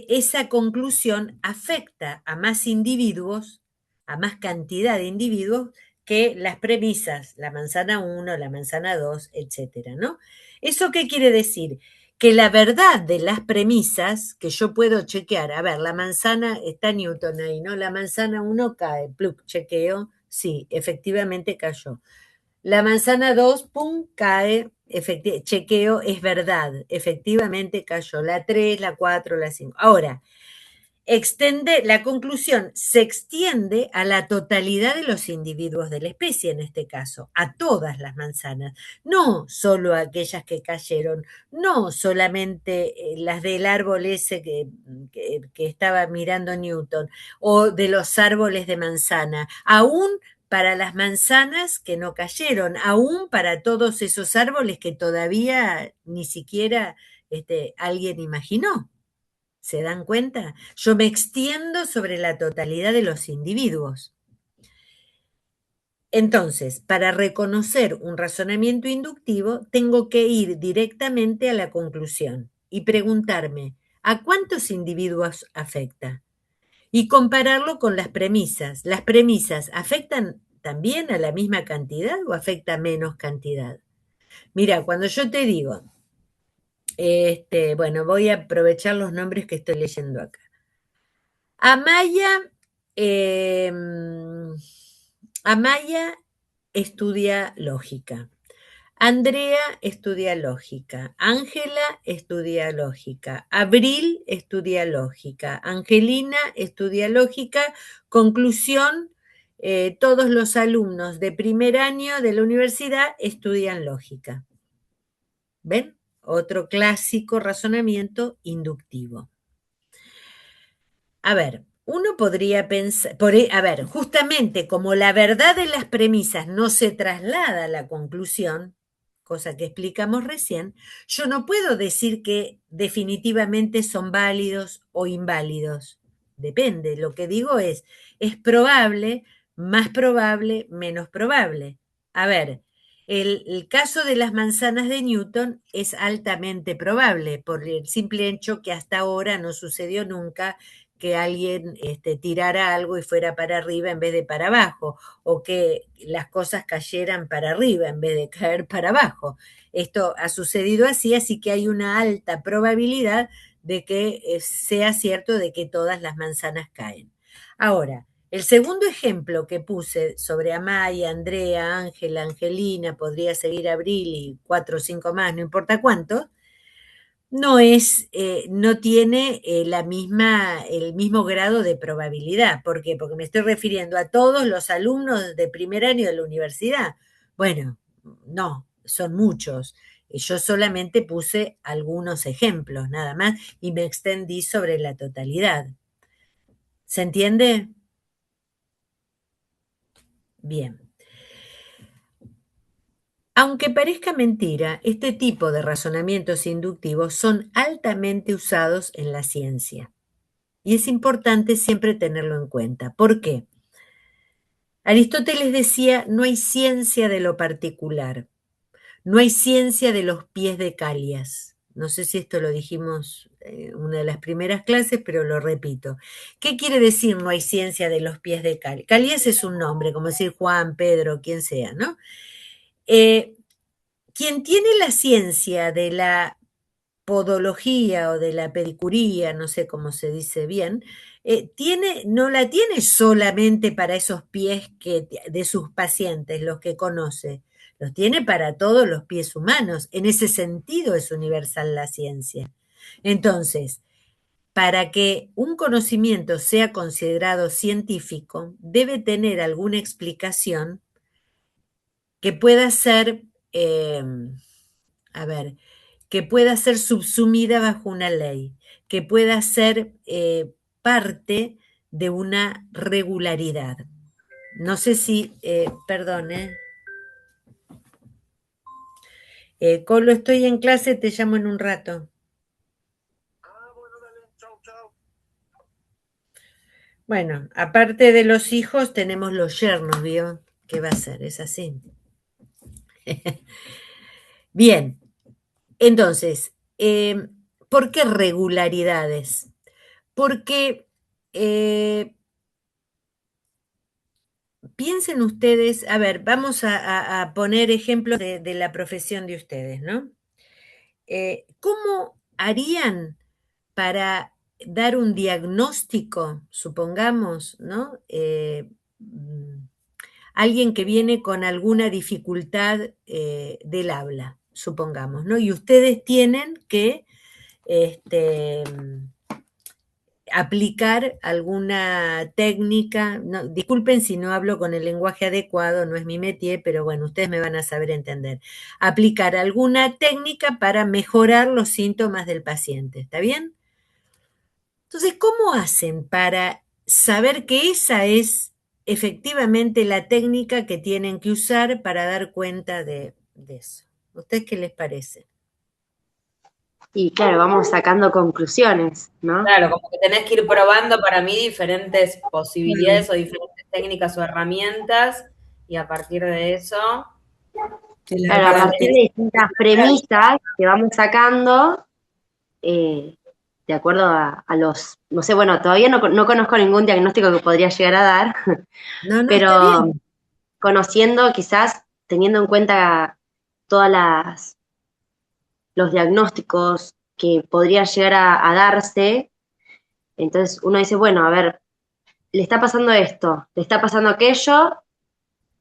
esa conclusión afecta a más individuos, a más cantidad de individuos que las premisas, la manzana 1, la manzana 2, etcétera, ¿no? ¿Eso qué quiere decir? Que la verdad de las premisas que yo puedo chequear, a ver, la manzana, está Newton ahí, ¿no? La manzana 1 cae, pluk, chequeo, sí, efectivamente cayó. La manzana 2, pum, cae, chequeo, es verdad, efectivamente cayó. La 3, la 4, la 5. Ahora, la conclusión se extiende a la totalidad de los individuos de la especie, en este caso, a todas las manzanas, no solo a aquellas que cayeron, no solamente las del árbol ese que estaba mirando Newton, o de los árboles de manzana, aún para las manzanas que no cayeron, aún para todos esos árboles que todavía ni siquiera alguien imaginó. ¿Se dan cuenta? Yo me extiendo sobre la totalidad de los individuos. Entonces, para reconocer un razonamiento inductivo, tengo que ir directamente a la conclusión y preguntarme, ¿a cuántos individuos afecta? Y compararlo con las premisas. ¿Las premisas afectan también a la misma cantidad o afecta menos cantidad? Mira, cuando yo te digo, bueno, voy a aprovechar los nombres que estoy leyendo acá. Amaya estudia lógica. Andrea estudia lógica. Ángela estudia lógica. Abril estudia lógica. Angelina estudia lógica. Conclusión, todos los alumnos de primer año de la universidad estudian lógica. ¿Ven? Otro clásico razonamiento inductivo. A ver, uno podría pensar, justamente como la verdad de las premisas no se traslada a la conclusión, cosa que explicamos recién, yo no puedo decir que definitivamente son válidos o inválidos. Depende, lo que digo es probable, más probable, menos probable. A ver, el caso de las manzanas de Newton es altamente probable por el simple hecho que hasta ahora no sucedió nunca que alguien tirara algo y fuera para arriba en vez de para abajo, o que las cosas cayeran para arriba en vez de caer para abajo. Esto ha sucedido así que hay una alta probabilidad de que sea cierto de que todas las manzanas caen. Ahora, El segundo ejemplo que puse sobre Amaya, Andrea, Ángela, Angelina, podría seguir Abril y 4 o 5 más, no importa cuánto, no tiene el mismo grado de probabilidad. ¿Por qué? Porque me estoy refiriendo a todos los alumnos de primer año de la universidad. Bueno, no, son muchos. Yo solamente puse algunos ejemplos, nada más, y me extendí sobre la totalidad. ¿Se entiende? Bien. Aunque parezca mentira, este tipo de razonamientos inductivos son altamente usados en la ciencia. Y es importante siempre tenerlo en cuenta. ¿Por qué? Aristóteles decía, no hay ciencia de lo particular, no hay ciencia de los pies de Calias. No sé si esto lo dijimos en una de las primeras clases, pero lo repito. ¿Qué quiere decir no hay ciencia de los pies de Calias? Calias es un nombre, como decir Juan, Pedro, quien sea, ¿no? Quien tiene la ciencia de la podología o de la pedicuría, no sé cómo se dice bien, no la tiene solamente para esos pies de sus pacientes, los que conoce, los tiene para todos los pies humanos. En ese sentido es universal la ciencia. Entonces, para que un conocimiento sea considerado científico, debe tener alguna explicación que pueda ser, que pueda ser subsumida bajo una ley, que pueda ser parte de una regularidad. No sé si, perdón, Colo, estoy en clase, te llamo en un rato. Bueno, aparte de los hijos, tenemos los yernos, ¿vio? ¿Qué va a ser? Es así. Bien, entonces, ¿por qué regularidades? Porque piensen ustedes, a ver, vamos a poner ejemplos de la profesión de ustedes, ¿no? ¿Cómo harían para dar un diagnóstico, supongamos, ¿no? Alguien que viene con alguna dificultad del habla, supongamos, ¿no? Y ustedes tienen que aplicar alguna técnica, no, disculpen si no hablo con el lenguaje adecuado, no es mi métier, pero bueno, ustedes me van a saber entender. Aplicar alguna técnica para mejorar los síntomas del paciente, ¿está bien? Entonces, ¿cómo hacen para saber que esa es efectivamente la técnica que tienen que usar para dar cuenta de eso? ¿A ustedes qué les parece? Y claro, vamos sacando conclusiones, ¿no? Claro, como que tenés que ir probando para mí diferentes posibilidades o diferentes técnicas o herramientas y a partir de eso... Claro, a partir de distintas premisas que vamos sacando, de acuerdo a los, no sé, bueno, todavía no conozco ningún diagnóstico que podría llegar a dar, pero conociendo, quizás teniendo en cuenta todas los diagnósticos que podrían llegar a darse, entonces uno dice, bueno, a ver, le está pasando esto, le está pasando aquello,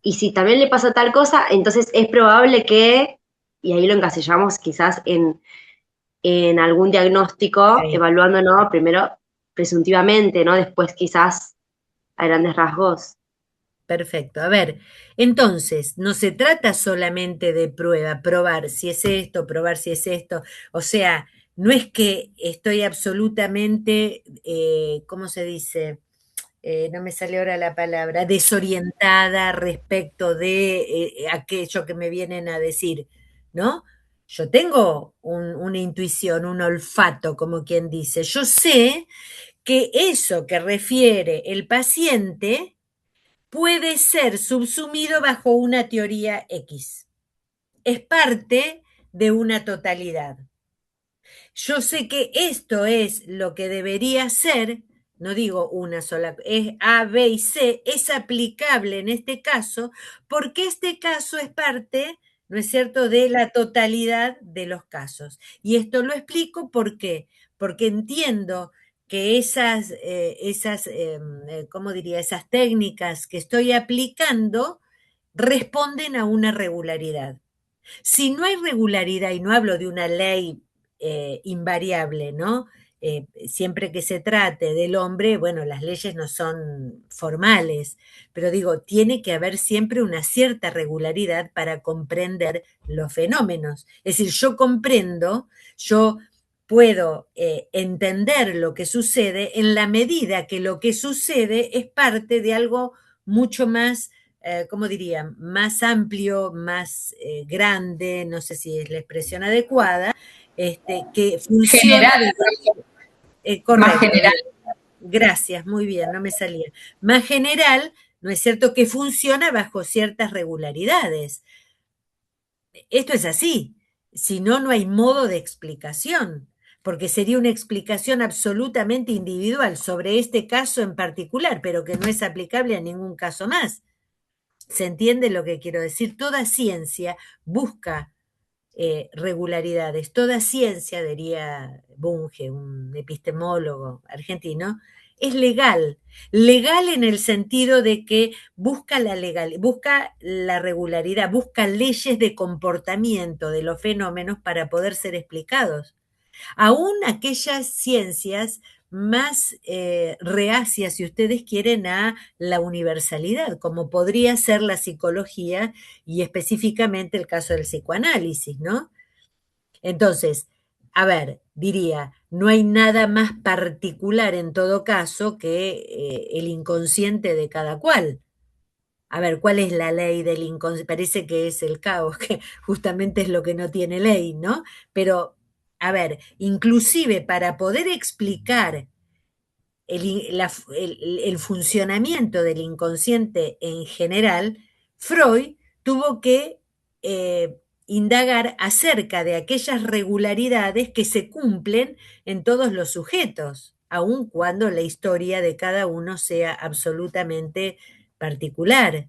y si también le pasa tal cosa, entonces es probable que, y ahí lo encasillamos quizás en algún diagnóstico, evaluándonos primero presuntivamente, ¿no? Después quizás a grandes rasgos. Perfecto. A ver, entonces, no se trata solamente de probar si es esto, probar si es esto. O sea, no es que estoy absolutamente, ¿cómo se dice? No me sale ahora la palabra, desorientada respecto de aquello que me vienen a decir, ¿no? Yo tengo una intuición, un olfato, como quien dice. Yo sé que eso que refiere el paciente puede ser subsumido bajo una teoría X. Es parte de una totalidad. Yo sé que esto es lo que debería ser, no digo una sola, es A, B y C, es aplicable en este caso, porque este caso es parte, ¿no es cierto?, de la totalidad de los casos. Y esto lo explico ¿por qué? Porque entiendo que ¿cómo diría? Esas técnicas que estoy aplicando responden a una regularidad. Si no hay regularidad, y no hablo de una ley invariable, ¿no? Siempre que se trate del hombre, bueno, las leyes no son formales, pero digo, tiene que haber siempre una cierta regularidad para comprender los fenómenos. Es decir, yo comprendo, yo puedo entender lo que sucede en la medida que lo que sucede es parte de algo mucho más, ¿cómo diría? Más amplio, más grande, no sé si es la expresión adecuada, que funciona. General. Correcto. Más general. Gracias, muy bien, no me salía. Más general, ¿no es cierto? Que funciona bajo ciertas regularidades. Esto es así. Si no, no hay modo de explicación, porque sería una explicación absolutamente individual sobre este caso en particular, pero que no es aplicable a ningún caso más. ¿Se entiende lo que quiero decir? Toda ciencia busca regularidades. Toda ciencia, diría Bunge, un epistemólogo argentino, es legal. Legal en el sentido de que busca la regularidad, busca leyes de comportamiento de los fenómenos para poder ser explicados. Aún aquellas ciencias más reacias, si ustedes quieren, a la universalidad, como podría ser la psicología y específicamente el caso del psicoanálisis, ¿no? Entonces, a ver, diría, no hay nada más particular en todo caso que el inconsciente de cada cual. A ver, ¿cuál es la ley del inconsciente? Parece que es el caos, que justamente es lo que no tiene ley, ¿no? Pero, a ver, inclusive para poder explicar el funcionamiento del inconsciente en general, Freud tuvo que indagar acerca de aquellas regularidades que se cumplen en todos los sujetos, aun cuando la historia de cada uno sea absolutamente particular.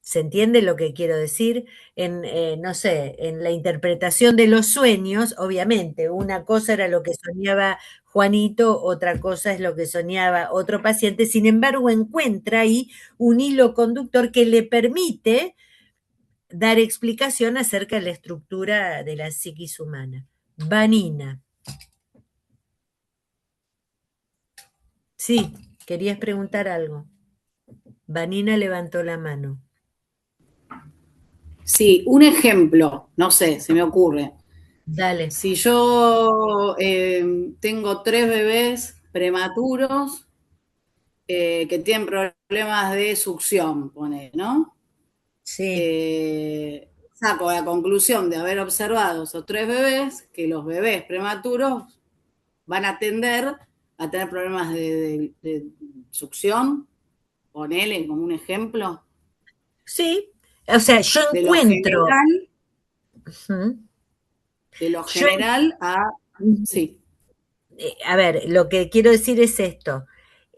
¿Se entiende lo que quiero decir? No sé, en la interpretación de los sueños, obviamente, una cosa era lo que soñaba Juanito, otra cosa es lo que soñaba otro paciente, sin embargo, encuentra ahí un hilo conductor que le permite dar explicación acerca de la estructura de la psiquis humana. Vanina. Sí, querías preguntar algo. Vanina levantó la mano. Sí, un ejemplo, no sé, se me ocurre. Dale. Si yo tengo 3 bebés prematuros que tienen problemas de succión, pone, ¿no? Sí. Saco la conclusión de haber observado esos 3 bebés, que los bebés prematuros van a tender a tener problemas de succión, ponele como un ejemplo. Sí, o sea, yo encuentro... De lo general a... Sí. A ver, lo que quiero decir es esto.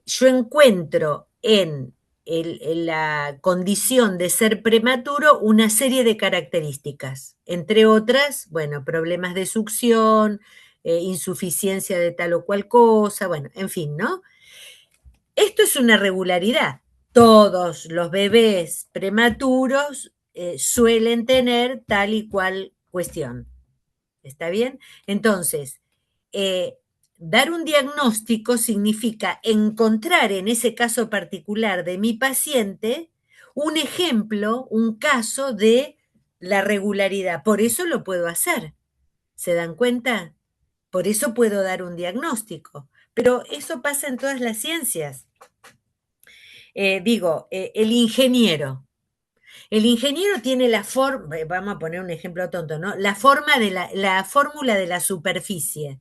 Yo encuentro en la condición de ser prematuro una serie de características, entre otras, bueno, problemas de succión, insuficiencia de tal o cual cosa, bueno, en fin, ¿no? Esto es una regularidad. Todos los bebés prematuros suelen tener tal y cual cuestión. ¿Está bien? Entonces, dar un diagnóstico significa encontrar en ese caso particular de mi paciente un ejemplo, un caso de la regularidad. Por eso lo puedo hacer. ¿Se dan cuenta? Por eso puedo dar un diagnóstico. Pero eso pasa en todas las ciencias. El ingeniero. El ingeniero tiene la forma, vamos a poner un ejemplo tonto, ¿no? La fórmula de la superficie,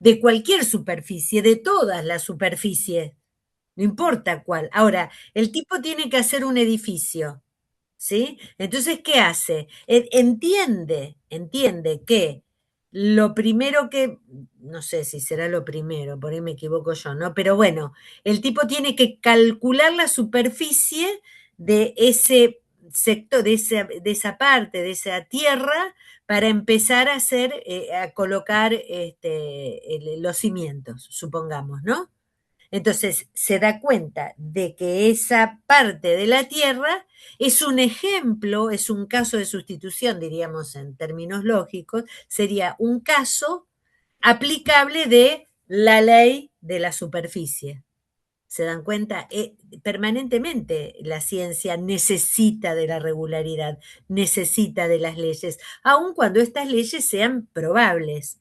de cualquier superficie, de todas las superficies, no importa cuál. Ahora, el tipo tiene que hacer un edificio, ¿sí? Entonces, ¿qué hace? Entiende que lo primero que, no sé si será lo primero, por ahí me equivoco yo, ¿no? Pero bueno, el tipo tiene que calcular la superficie de ese sector, de esa parte, de esa tierra, para empezar a hacer, a colocar los cimientos, supongamos, ¿no? Entonces se da cuenta de que esa parte de la tierra es un ejemplo, es un caso de sustitución, diríamos en términos lógicos, sería un caso aplicable de la ley de la superficie. ¿Se dan cuenta? Permanentemente la ciencia necesita de la regularidad, necesita de las leyes, aun cuando estas leyes sean probables,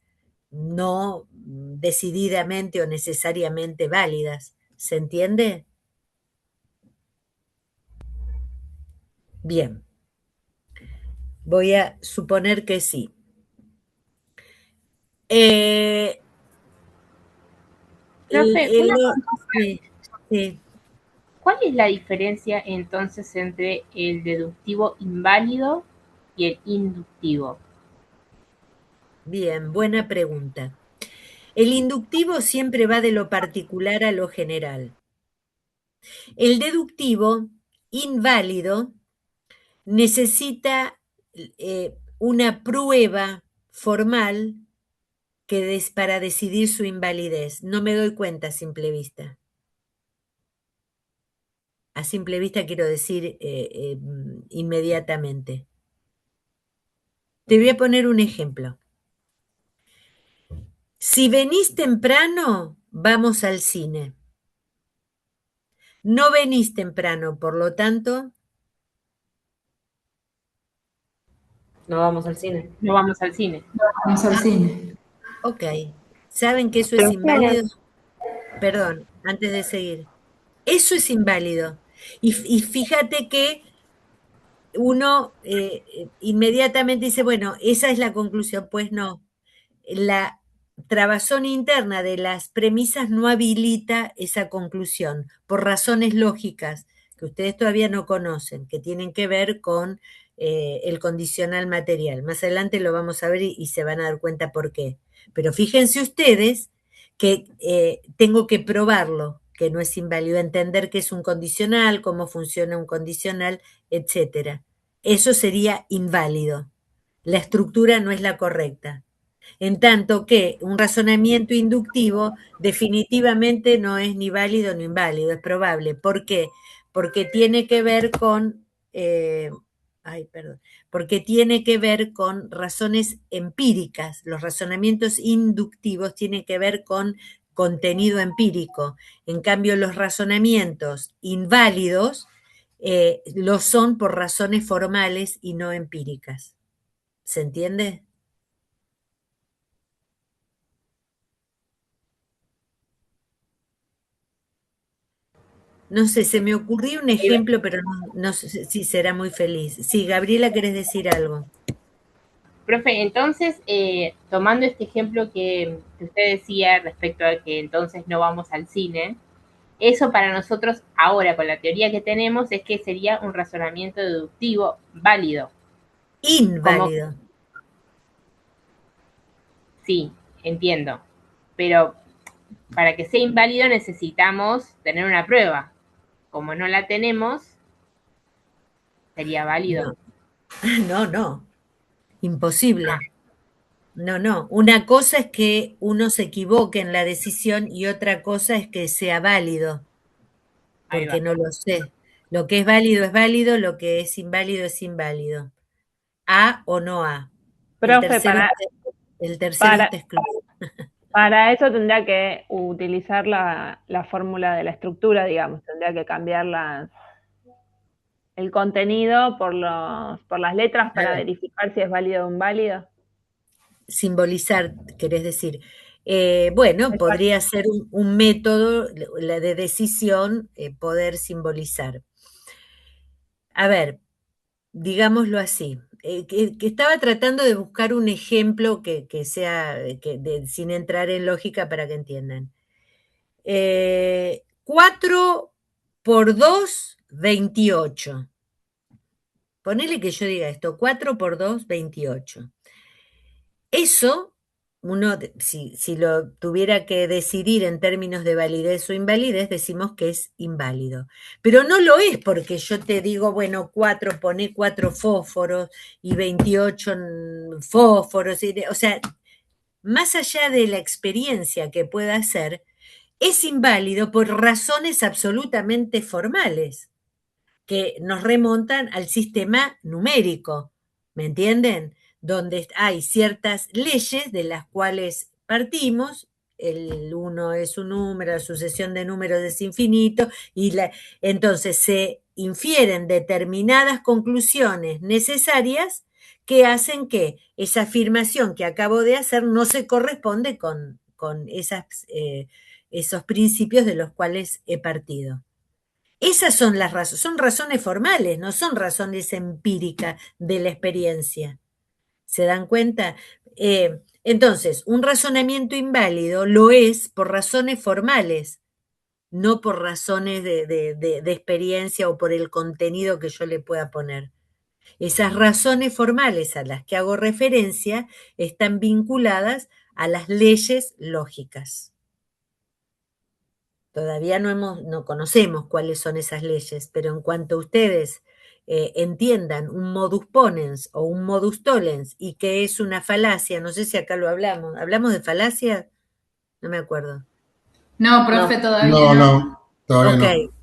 no decididamente o necesariamente válidas. ¿Se entiende? Bien. Voy a suponer que sí. Profe, una consulta. Sí. ¿Cuál es la diferencia entonces entre el deductivo inválido y el inductivo? Bien, buena pregunta. El inductivo siempre va de lo particular a lo general. El deductivo inválido necesita una prueba formal para decidir su invalidez. No me doy cuenta a simple vista. A simple vista quiero decir inmediatamente. Te voy a poner un ejemplo. Si venís temprano, vamos al cine. No venís temprano, por lo tanto... No vamos al cine. No vamos al cine. No vamos al cine. Ok. ¿Saben que eso es inválido? Perdón, antes de seguir. Eso es inválido. Y fíjate que uno inmediatamente dice, bueno, esa es la conclusión. Pues no. La trabazón interna de las premisas no habilita esa conclusión por razones lógicas que ustedes todavía no conocen, que tienen que ver con el condicional material. Más adelante lo vamos a ver y se van a dar cuenta por qué. Pero fíjense ustedes que tengo que probarlo, que no es inválido, entender qué es un condicional, cómo funciona un condicional, etc. Eso sería inválido. La estructura no es la correcta. En tanto que un razonamiento inductivo definitivamente no es ni válido ni inválido, es probable. ¿Por qué? Porque tiene que ver con... porque tiene que ver con razones empíricas. Los razonamientos inductivos tienen que ver con contenido empírico. En cambio, los razonamientos inválidos lo son por razones formales y no empíricas. ¿Se entiende? No sé, se me ocurrió un ejemplo, pero no sé si será muy feliz. Sí, Gabriela, ¿querés decir algo? Profe, entonces, tomando este ejemplo que usted decía respecto a que entonces no vamos al cine, eso para nosotros ahora, con la teoría que tenemos, es que sería un razonamiento deductivo válido. Inválido. Sí, entiendo. Pero para que sea inválido necesitamos tener una prueba. Como no la tenemos, sería válido. No. Imposible. No. Una cosa es que uno se equivoque en la decisión y otra cosa es que sea válido. Porque no lo sé. Lo que es válido, lo que es inválido. A o no A. Profe, El tercero te excluye. Para eso tendría que utilizar la fórmula de la estructura, digamos. Tendría que cambiar el contenido por las letras para verificar si es válido o inválido. Simbolizar, querés decir. Bueno, podría ser un método la de decisión, poder simbolizar. A ver, digámoslo así. Que estaba tratando de buscar un ejemplo que sea, sin entrar en lógica para que entiendan. 4 por 2, 28. Ponele que yo diga esto, 4 por 2, 28. Eso uno, si lo tuviera que decidir en términos de validez o invalidez, decimos que es inválido. Pero no lo es porque yo te digo, bueno, poné 4 fósforos y 28 fósforos. O sea, más allá de la experiencia que pueda hacer, es inválido por razones absolutamente formales que nos remontan al sistema numérico, ¿me entienden? Donde hay ciertas leyes de las cuales partimos, el 1 es un número, la sucesión de números es infinito, entonces se infieren determinadas conclusiones necesarias que hacen que esa afirmación que acabo de hacer no se corresponde con esos principios de los cuales he partido. Esas son las razones, son razones formales, no son razones empíricas de la experiencia. ¿Se dan cuenta? Entonces, un razonamiento inválido lo es por razones formales, no por razones de experiencia o por el contenido que yo le pueda poner. Esas razones formales a las que hago referencia están vinculadas a las leyes lógicas. Todavía no conocemos cuáles son esas leyes, pero en cuanto ustedes entiendan un modus ponens o un modus tollens y que es una falacia, no sé si acá lo ¿hablamos de falacia? No me acuerdo. No, profe, todavía No, no. no, todavía Ok.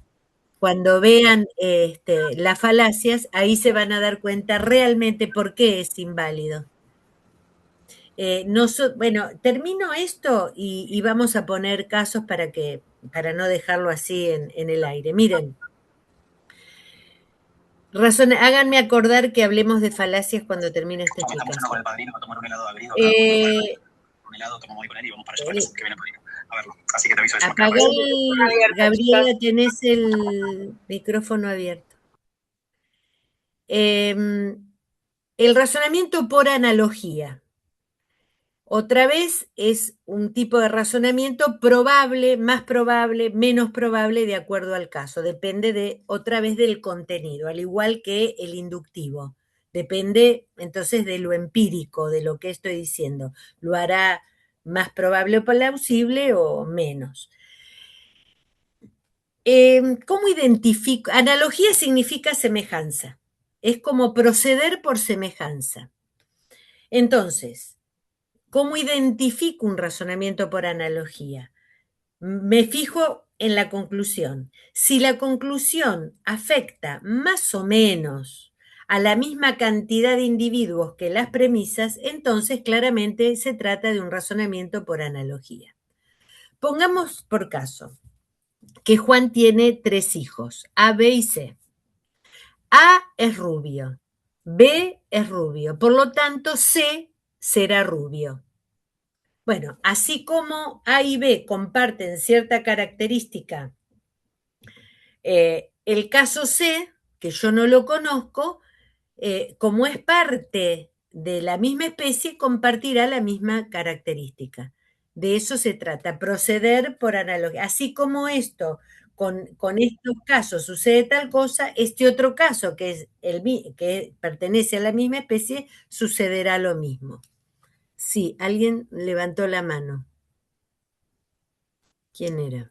Cuando vean las falacias, ahí se van a dar cuenta realmente por qué es inválido. Bueno, termino esto y vamos a poner casos para no dejarlo así en el aire. Miren, háganme acordar que hablemos de falacias cuando termine esta explicación. Con el padrino a tomar un helado de abrigo, un helado, tomamos hoy con él y vamos para allá que viene el padrino a verlo. Así que te aviso eso. Gabriela, tenés el micrófono abierto. El razonamiento por analogía. Otra vez es un tipo de razonamiento probable, más probable, menos probable de acuerdo al caso. Depende otra vez del contenido, al igual que el inductivo. Depende entonces de lo empírico, de lo que estoy diciendo. Lo hará más probable o plausible o menos. ¿Cómo identifico? Analogía significa semejanza. Es como proceder por semejanza. Entonces, ¿cómo identifico un razonamiento por analogía? Me fijo en la conclusión. Si la conclusión afecta más o menos a la misma cantidad de individuos que las premisas, entonces claramente se trata de un razonamiento por analogía. Pongamos por caso que Juan tiene 3 hijos, A, B y C. A es rubio, B es rubio, por lo tanto C será rubio. Bueno, así como A y B comparten cierta característica, el caso C, que yo no lo conozco, como es parte de la misma especie, compartirá la misma característica. De eso se trata, proceder por analogía. Así como esto, con estos casos sucede tal cosa, este otro caso, que pertenece a la misma especie, sucederá lo mismo. Sí, alguien levantó la mano. ¿Quién era?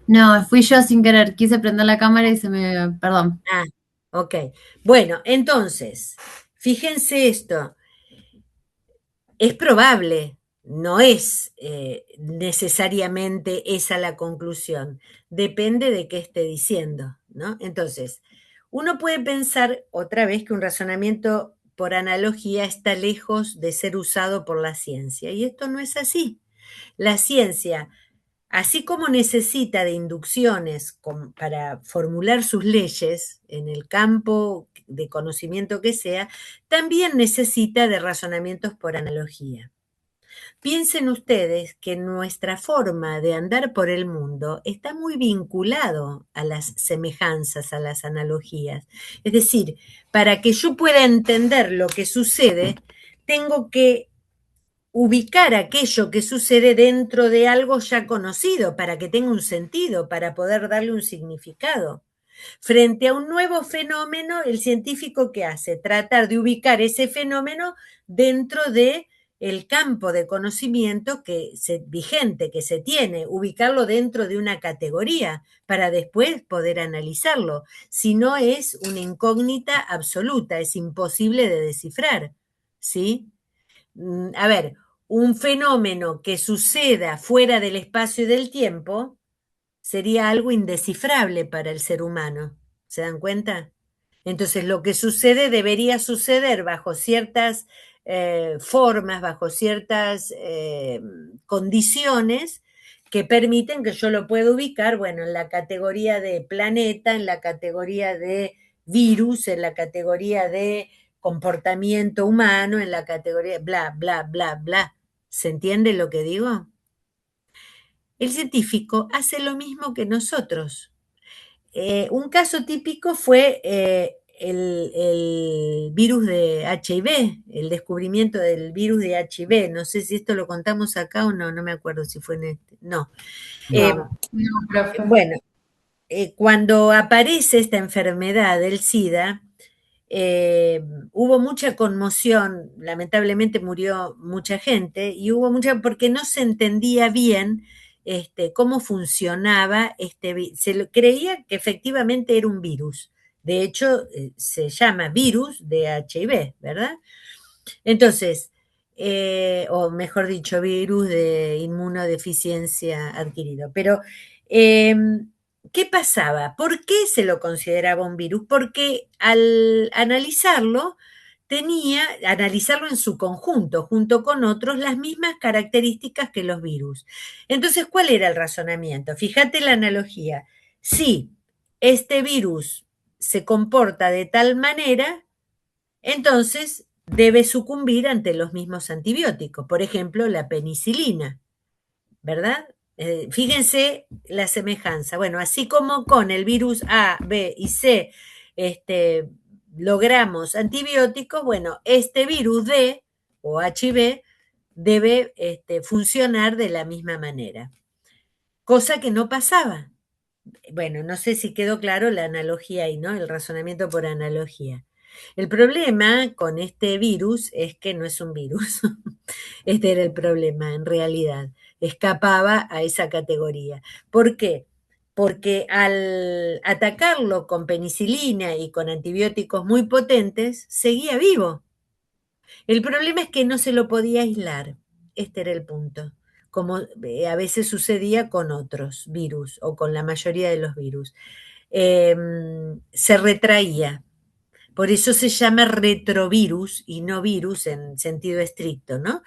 No, fui yo sin querer. Quise prender la cámara y Perdón. Ah, ok. Bueno, entonces, fíjense esto. Es probable, no es necesariamente esa la conclusión. Depende de qué esté diciendo, ¿no? Entonces, uno puede pensar otra vez que un razonamiento por analogía está lejos de ser usado por la ciencia. Y esto no es así. La ciencia, así como necesita de inducciones para formular sus leyes en el campo de conocimiento que sea, también necesita de razonamientos por analogía. Piensen ustedes que nuestra forma de andar por el mundo está muy vinculado a las semejanzas, a las analogías. Es decir, para que yo pueda entender lo que sucede, tengo que ubicar aquello que sucede dentro de algo ya conocido para que tenga un sentido, para poder darle un significado. Frente a un nuevo fenómeno, el científico ¿qué hace? Tratar de ubicar ese fenómeno dentro de el campo de conocimiento vigente que se tiene, ubicarlo dentro de una categoría para después poder analizarlo. Si no, es una incógnita absoluta, es imposible de descifrar, ¿sí? A ver, un fenómeno que suceda fuera del espacio y del tiempo sería algo indescifrable para el ser humano. ¿Se dan cuenta? Entonces, lo que sucede debería suceder bajo ciertas formas, bajo ciertas condiciones que permiten que yo lo pueda ubicar, bueno, en la categoría de planeta, en la categoría de virus, en la categoría de comportamiento humano, en la categoría bla, bla, bla, bla. ¿Se entiende lo que digo? El científico hace lo mismo que nosotros. Un caso típico fue el virus de HIV, el descubrimiento del virus de HIV. No sé si esto lo contamos acá o no, no me acuerdo si fue en este. No. Bueno, cuando aparece esta enfermedad del SIDA, hubo mucha conmoción, lamentablemente murió mucha gente, y hubo mucha, porque no se entendía bien cómo funcionaba se creía que efectivamente era un virus. De hecho, se llama virus de HIV, ¿verdad? Entonces, o mejor dicho, virus de inmunodeficiencia adquirido. Pero, ¿qué pasaba? ¿Por qué se lo consideraba un virus? Porque al analizarlo en su conjunto, junto con otros, las mismas características que los virus. Entonces, ¿cuál era el razonamiento? Fíjate la analogía. Si este virus se comporta de tal manera, entonces debe sucumbir ante los mismos antibióticos, por ejemplo, la penicilina, ¿verdad? Fíjense la semejanza. Bueno, así como con el virus A, B y C logramos antibióticos, bueno, este virus D o HIV debe funcionar de la misma manera, cosa que no pasaba. Bueno, no sé si quedó claro la analogía ahí, ¿no? El razonamiento por analogía. El problema con este virus es que no es un virus. Este era el problema, en realidad. Escapaba a esa categoría. ¿Por qué? Porque al atacarlo con penicilina y con antibióticos muy potentes, seguía vivo. El problema es que no se lo podía aislar. Este era el punto. Como a veces sucedía con otros virus o con la mayoría de los virus. Se retraía. Por eso se llama retrovirus y no virus en sentido estricto, ¿no?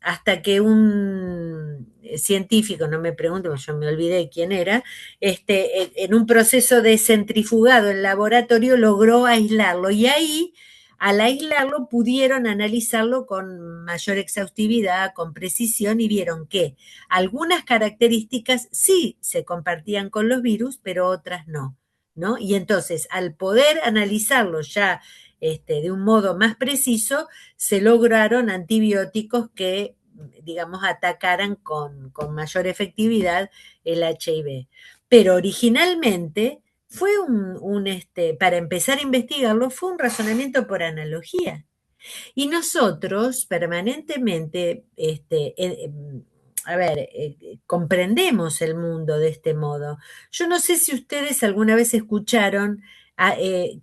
Hasta que un científico, no me pregunto, yo me olvidé quién era, en un proceso de centrifugado en laboratorio logró aislarlo y ahí, al aislarlo, pudieron analizarlo con mayor exhaustividad, con precisión y vieron que algunas características sí se compartían con los virus, pero otras no. ¿No? Y entonces, al poder analizarlo ya de un modo más preciso, se lograron antibióticos que, digamos, atacaran con mayor efectividad el HIV. Pero originalmente fue para empezar a investigarlo, fue un razonamiento por analogía. Y nosotros permanentemente, comprendemos el mundo de este modo. Yo no sé si ustedes alguna vez escucharon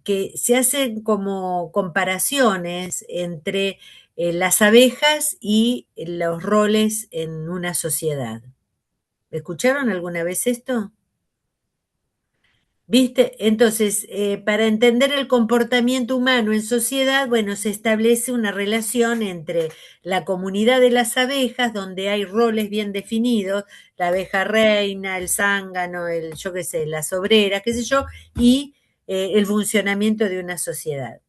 que se hacen como comparaciones entre las abejas y los roles en una sociedad. ¿Escucharon alguna vez esto? ¿Viste? Entonces, para entender el comportamiento humano en sociedad, bueno, se establece una relación entre la comunidad de las abejas, donde hay roles bien definidos, la abeja reina, el zángano, yo qué sé, las obreras, qué sé yo, y el funcionamiento de una sociedad.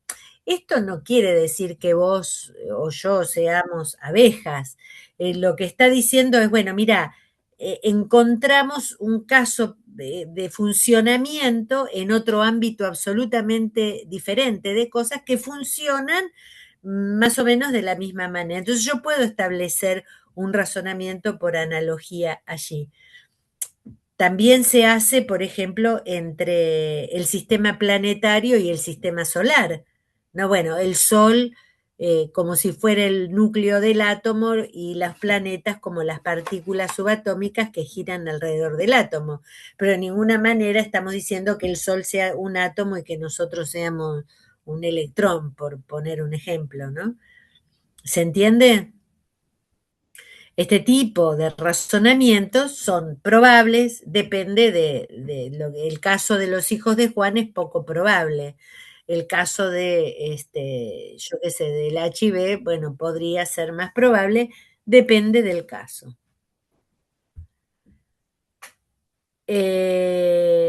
Esto no quiere decir que vos o yo seamos abejas. Lo que está diciendo es, bueno, mira, encontramos un caso de funcionamiento en otro ámbito absolutamente diferente, de cosas que funcionan más o menos de la misma manera. Entonces yo puedo establecer un razonamiento por analogía allí. También se hace, por ejemplo, entre el sistema planetario y el sistema solar. No, bueno, el Sol como si fuera el núcleo del átomo, y los planetas como las partículas subatómicas que giran alrededor del átomo. Pero de ninguna manera estamos diciendo que el Sol sea un átomo y que nosotros seamos un electrón, por poner un ejemplo, ¿no? ¿Se entiende? Este tipo de razonamientos son probables, depende el caso de los hijos de Juan es poco probable. El caso de, yo qué sé, del HIV, bueno, podría ser más probable, depende del caso.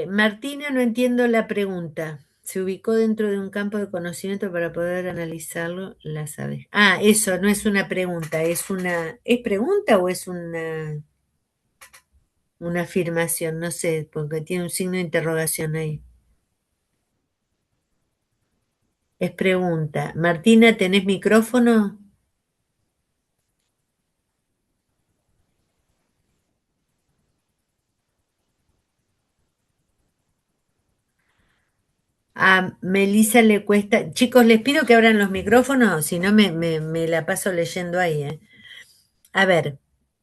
Martina, no entiendo la pregunta. Se ubicó dentro de un campo de conocimiento para poder analizarlo las aves. Ah, eso no es una pregunta, ¿es pregunta o es una afirmación? No sé, porque tiene un signo de interrogación ahí. Es pregunta. Martina, ¿tenés micrófono? A Melissa le cuesta. Chicos, les pido que abran los micrófonos, si no me la paso leyendo ahí. A ver,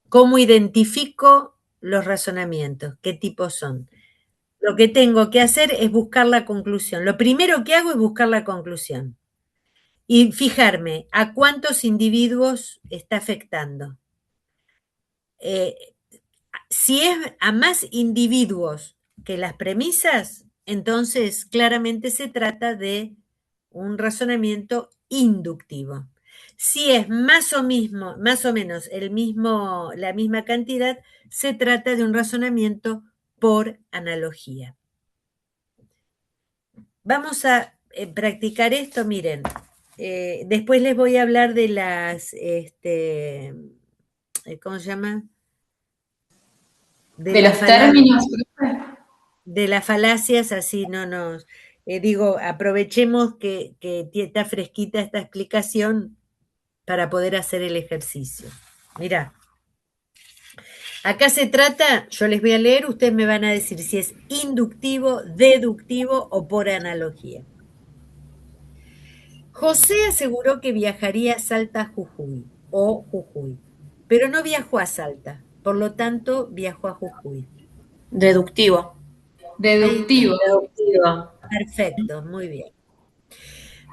¿cómo identifico los razonamientos? ¿Qué tipos son? Lo que tengo que hacer es buscar la conclusión. Lo primero que hago es buscar la conclusión. Y fijarme a cuántos individuos está afectando. Si es a más individuos que las premisas, entonces claramente se trata de un razonamiento inductivo. Si es más o menos la misma cantidad, se trata de un razonamiento por analogía. Vamos a practicar esto, miren. Después les voy a hablar de las, ¿cómo se llama? De los términos. De las falacias, así no nos... aprovechemos que está fresquita esta explicación para poder hacer el ejercicio. Mirá. Acá se trata, yo les voy a leer, ustedes me van a decir si es inductivo, deductivo o por analogía. José aseguró que viajaría a Salta, Jujuy, o Jujuy, pero no viajó a Salta, por lo tanto viajó a Jujuy. Deductivo. Deductivo. Perfecto, muy bien.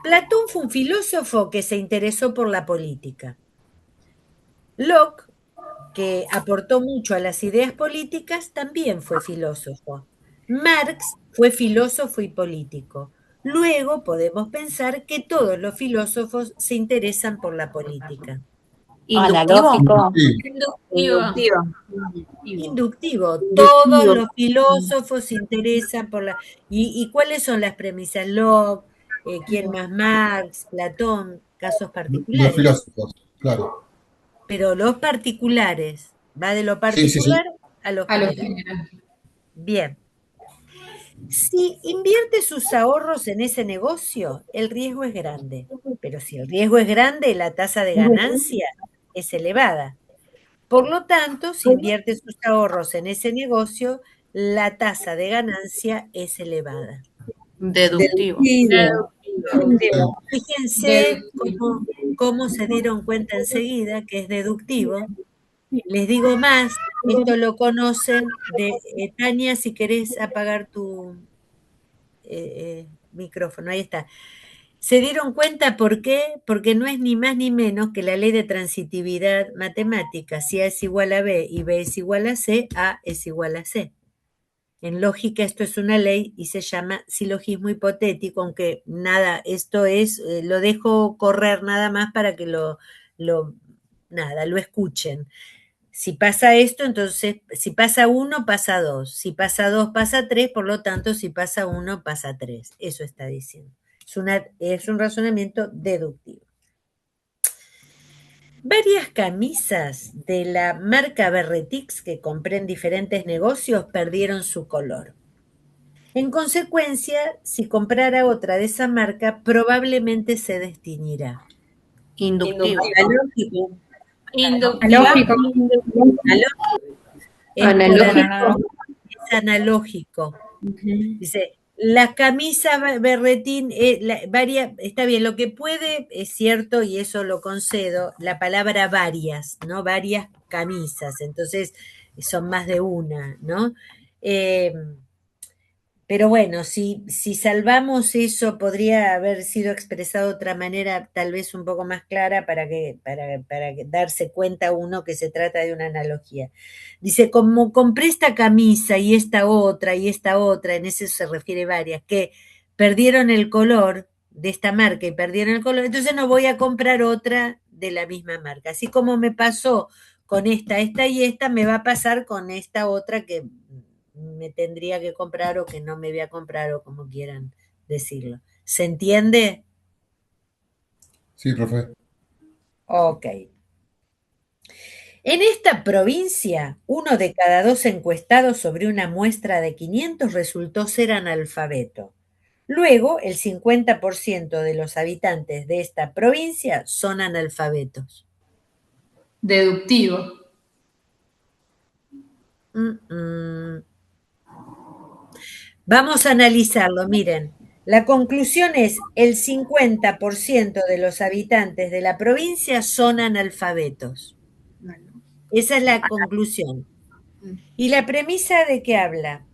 Platón fue un filósofo que se interesó por la política. Locke, que aportó mucho a las ideas políticas, también fue filósofo. Marx fue filósofo y político. Luego podemos pensar que todos los filósofos se interesan por la política. Inductivo. Inductivo. Todos los filósofos se interesan por la... ¿Y cuáles son las premisas? Locke, ¿quién más? Marx, Platón, casos particulares. Los filósofos, claro. Pero los particulares, va de lo particular a lo general. Bien. Si invierte sus ahorros en ese negocio, el riesgo es grande. Pero si el riesgo es grande, la tasa de ganancia es elevada. Por lo tanto, si invierte sus ahorros en ese negocio, la tasa de ganancia es elevada. Deductivo. Fíjense cómo se dieron cuenta enseguida que es deductivo. Les digo más, esto lo conocen de Tania, si querés apagar tu micrófono, ahí está. ¿Se dieron cuenta por qué? Porque no es ni más ni menos que la ley de transitividad matemática. Si A es igual a B y B es igual a C, A es igual a C. En lógica esto es una ley y se llama silogismo hipotético, aunque nada, esto es, lo dejo correr nada más para que lo escuchen. Si pasa esto, entonces, si pasa 1, pasa 2. Si pasa 2, pasa 3, por lo tanto, si pasa 1, pasa 3. Eso está diciendo. Es un razonamiento deductivo. Varias camisas de la marca Berretix que compré en diferentes negocios perdieron su color. En consecuencia, si comprara otra de esa marca, probablemente se desteñirá. Inductivo. Analógico. Es analógico. Dice, La camisa berretín, está bien, lo que puede, es cierto, y eso lo concedo, la palabra varias, ¿no? Varias camisas, entonces son más de una, ¿no? Pero bueno, si salvamos eso, podría haber sido expresado de otra manera, tal vez un poco más clara, para darse cuenta uno que se trata de una analogía. Dice, como compré esta camisa y esta otra, en eso se refiere varias, que perdieron el color de esta marca y perdieron el color, entonces no voy a comprar otra de la misma marca. Así como me pasó con esta y esta, me va a pasar con esta otra que me tendría que comprar o que no me voy a comprar, o como quieran decirlo. ¿Se entiende? Sí, profe. Ok. En esta provincia, 1 de cada 2 encuestados sobre una muestra de 500 resultó ser analfabeto. Luego, el 50% de los habitantes de esta provincia son analfabetos. Deductivo. Vamos a analizarlo, miren. La conclusión es, el 50% de los habitantes de la provincia son analfabetos. Esa es la conclusión. ¿Y la premisa de qué habla?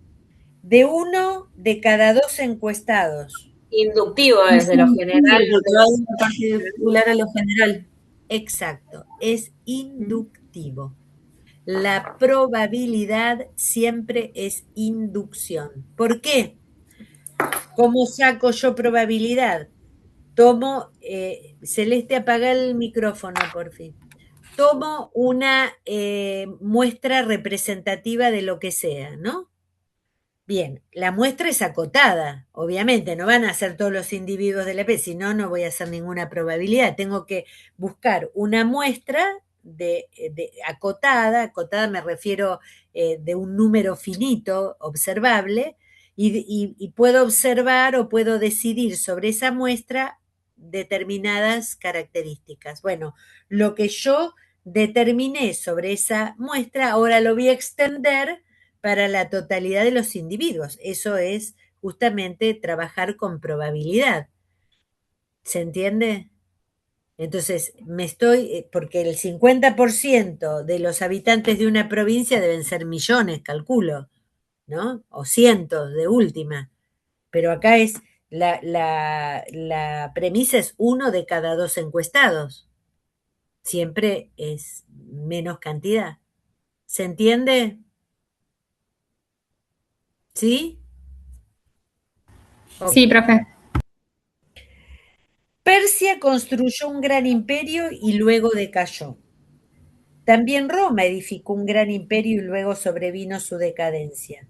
De 1 de cada 2 encuestados. Inductivo desde lo general. Porque va de una particular a lo general. Exacto, es inductivo. La probabilidad siempre es inducción. ¿Por qué? ¿Cómo saco yo probabilidad? Tomo, Celeste, apaga el micrófono, por fin. Tomo una muestra representativa de lo que sea, ¿no? Bien, la muestra es acotada, obviamente, no van a ser todos los individuos de la especie, si no, no voy a hacer ninguna probabilidad. Tengo que buscar una muestra acotada me refiero de un número finito, observable, y puedo observar o puedo decidir sobre esa muestra determinadas características. Bueno, lo que yo determiné sobre esa muestra, ahora lo voy a extender para la totalidad de los individuos. Eso es justamente trabajar con probabilidad. ¿Se entiende? Entonces, porque el 50% de los habitantes de una provincia deben ser millones, calculo, ¿no? O cientos de última. Pero acá es, la premisa es 1 de cada 2 encuestados. Siempre es menos cantidad. ¿Se entiende? ¿Sí? Sí, profe. Persia construyó un gran imperio y luego decayó. También Roma edificó un gran imperio y luego sobrevino su decadencia.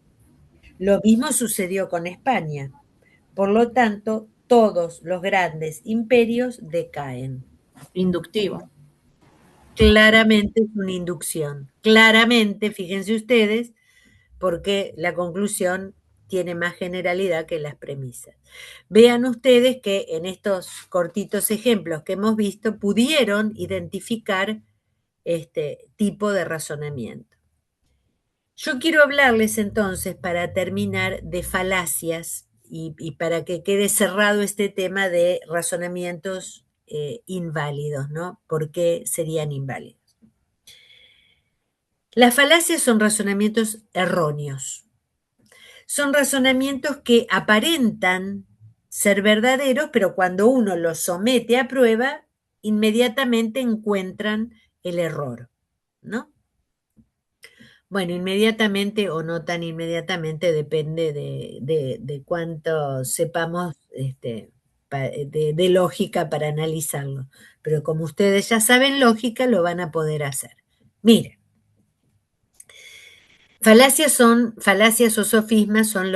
Lo mismo sucedió con España. Por lo tanto, todos los grandes imperios decaen. Inductivo. Claramente es una inducción. Claramente, fíjense ustedes, porque la conclusión tiene más generalidad que las premisas. Vean ustedes que en estos cortitos ejemplos que hemos visto pudieron identificar este tipo de razonamiento. Yo quiero hablarles entonces, para terminar, de falacias y para que quede cerrado este tema de razonamientos inválidos, ¿no? ¿Por qué serían inválidos? Las falacias son razonamientos erróneos. Son razonamientos que aparentan ser verdaderos, pero cuando uno los somete a prueba, inmediatamente encuentran el error, ¿no? Bueno, inmediatamente o no tan inmediatamente, depende de cuánto sepamos de lógica para analizarlo. Pero como ustedes ya saben lógica, lo van a poder hacer. Miren. Falacias o sofismas son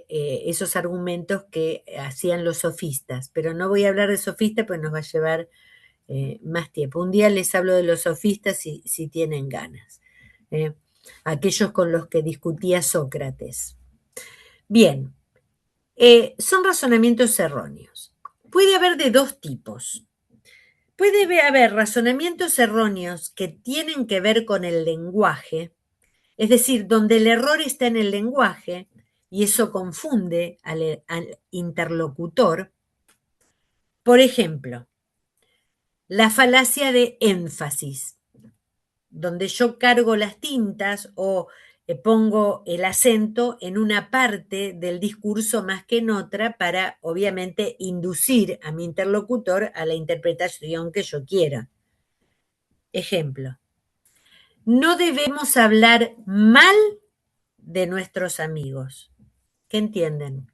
esos argumentos que hacían los sofistas, pero no voy a hablar de sofistas pues nos va a llevar más tiempo. Un día les hablo de los sofistas si tienen ganas, aquellos con los que discutía Sócrates. Bien, son razonamientos erróneos. Puede haber de dos tipos. Puede haber razonamientos erróneos que tienen que ver con el lenguaje, es decir, donde el error está en el lenguaje, y eso confunde al interlocutor. Por ejemplo, la falacia de énfasis, donde yo cargo las tintas o pongo el acento en una parte del discurso más que en otra para, obviamente, inducir a mi interlocutor a la interpretación que yo quiera. Ejemplo, no debemos hablar mal de nuestros amigos. ¿Qué entienden?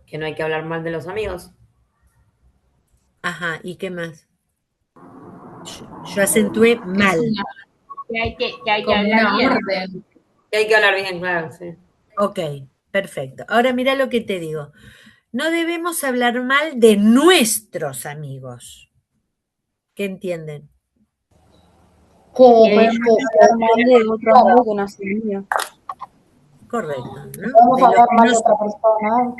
Que no hay que hablar mal de los amigos. Ajá, ¿y qué más? Yo acentué mal. Que hay que Como hablar una bien. orden. Que hay que hablar bien, claro, sí. Ok, perfecto. Ahora mira lo que te digo. No debemos hablar mal de nuestros amigos. ¿Qué entienden? Que podemos hablar mal de otro amigo que no sea mío. Correcto, ¿no? Podemos De los hablar que mal no de son- otra persona,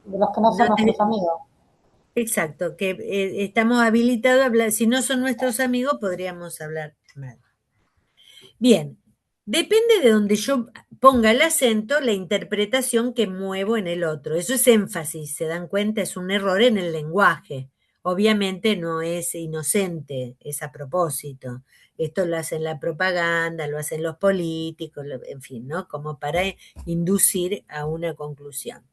de los que no son no nuestros te- amigos. Exacto, que estamos habilitados a hablar, si no son nuestros amigos, podríamos hablar mal. Bien, depende de donde yo ponga el acento, la interpretación que muevo en el otro. Eso es énfasis, ¿se dan cuenta? Es un error en el lenguaje. Obviamente no es inocente, es a propósito. Esto lo hacen la propaganda, lo hacen los políticos, en fin, ¿no? Como para inducir a una conclusión.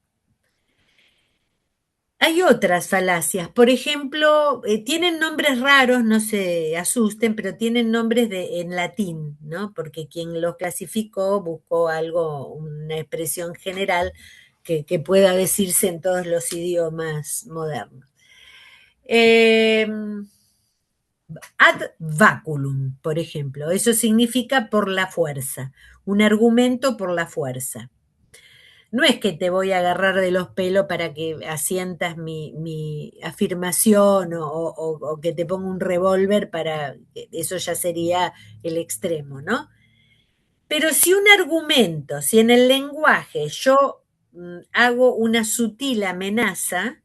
Hay otras falacias, por ejemplo, tienen nombres raros, no se asusten, pero tienen nombres en latín, ¿no? Porque quien los clasificó buscó algo, una expresión general que pueda decirse en todos los idiomas modernos. Ad vaculum, por ejemplo, eso significa por la fuerza, un argumento por la fuerza. No es que te voy a agarrar de los pelos para que asientas mi afirmación o que te ponga un revólver para, eso ya sería el extremo, ¿no? Pero si un argumento, si en el lenguaje yo hago una sutil amenaza,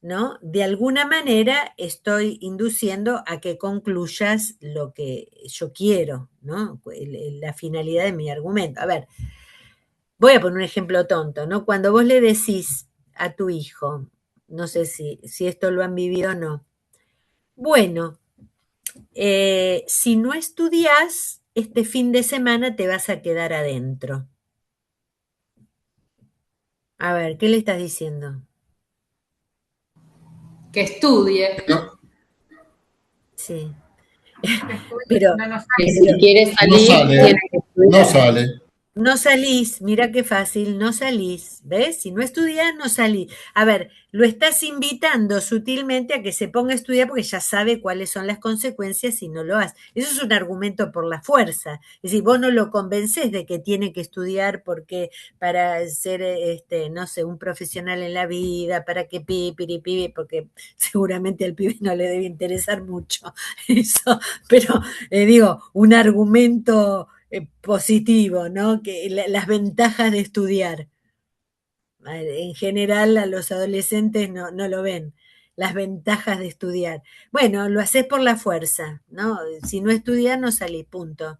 ¿no? De alguna manera estoy induciendo a que concluyas lo que yo quiero, ¿no? La finalidad de mi argumento. A ver, voy a poner un ejemplo tonto, ¿no? Cuando vos le decís a tu hijo, no sé si esto lo han vivido o no, bueno, si no estudias, este fin de semana te vas a quedar adentro. A ver, ¿qué le estás diciendo? Que estudie. Sí. Pero, Que si quiere salir, tiene que estudiar. No sale. No salís, mira qué fácil, no salís, ¿ves? Si no estudias, no salís. A ver, lo estás invitando sutilmente a que se ponga a estudiar porque ya sabe cuáles son las consecuencias si no lo hace. Eso es un argumento por la fuerza. Es decir, vos no lo convencés de que tiene que estudiar porque para ser, no sé, un profesional en la vida, para que pipi, porque seguramente al pibe no le debe interesar mucho eso. Pero, digo, un argumento positivo, ¿no? Que las ventajas de estudiar. En general a los adolescentes no lo ven, las ventajas de estudiar. Bueno, lo haces por la fuerza, ¿no? Si no estudias, no salís, punto.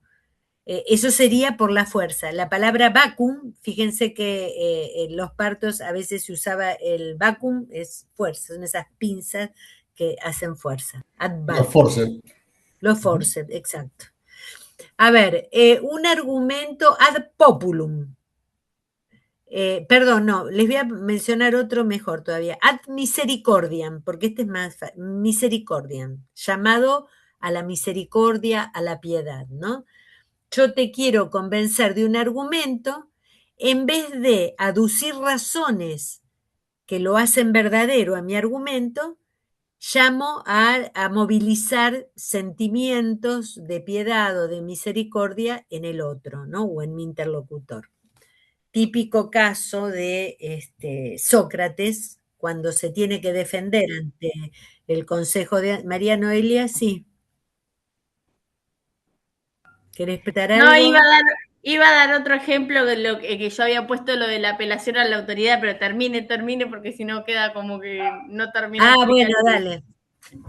Eso sería por la fuerza. La palabra vacuum, fíjense que en los partos a veces se usaba el vacuum, es fuerza, son esas pinzas que hacen fuerza. Los forceps. Los forceps, exacto. A ver, un argumento ad populum. Perdón, no, les voy a mencionar otro mejor todavía. Ad misericordiam, porque este es más misericordiam, llamado a la misericordia, a la piedad, ¿no? Yo te quiero convencer de un argumento, en vez de aducir razones que lo hacen verdadero a mi argumento, llamo a movilizar sentimientos de piedad o de misericordia en el otro, ¿no? O en mi interlocutor. Típico caso de Sócrates, cuando se tiene que defender ante el consejo de María Noelia, sí. ¿Querés esperar algo? No, iba a dar otro ejemplo de lo que yo había puesto, lo de la apelación a la autoridad, pero termine, porque si no queda como que no termina. Ah, bueno, dale.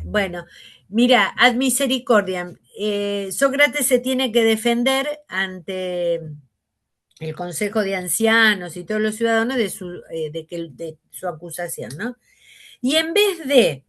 Bueno, mira, ad misericordiam. Sócrates se tiene que defender ante el Consejo de Ancianos y todos los ciudadanos de su acusación, ¿no? Y en vez de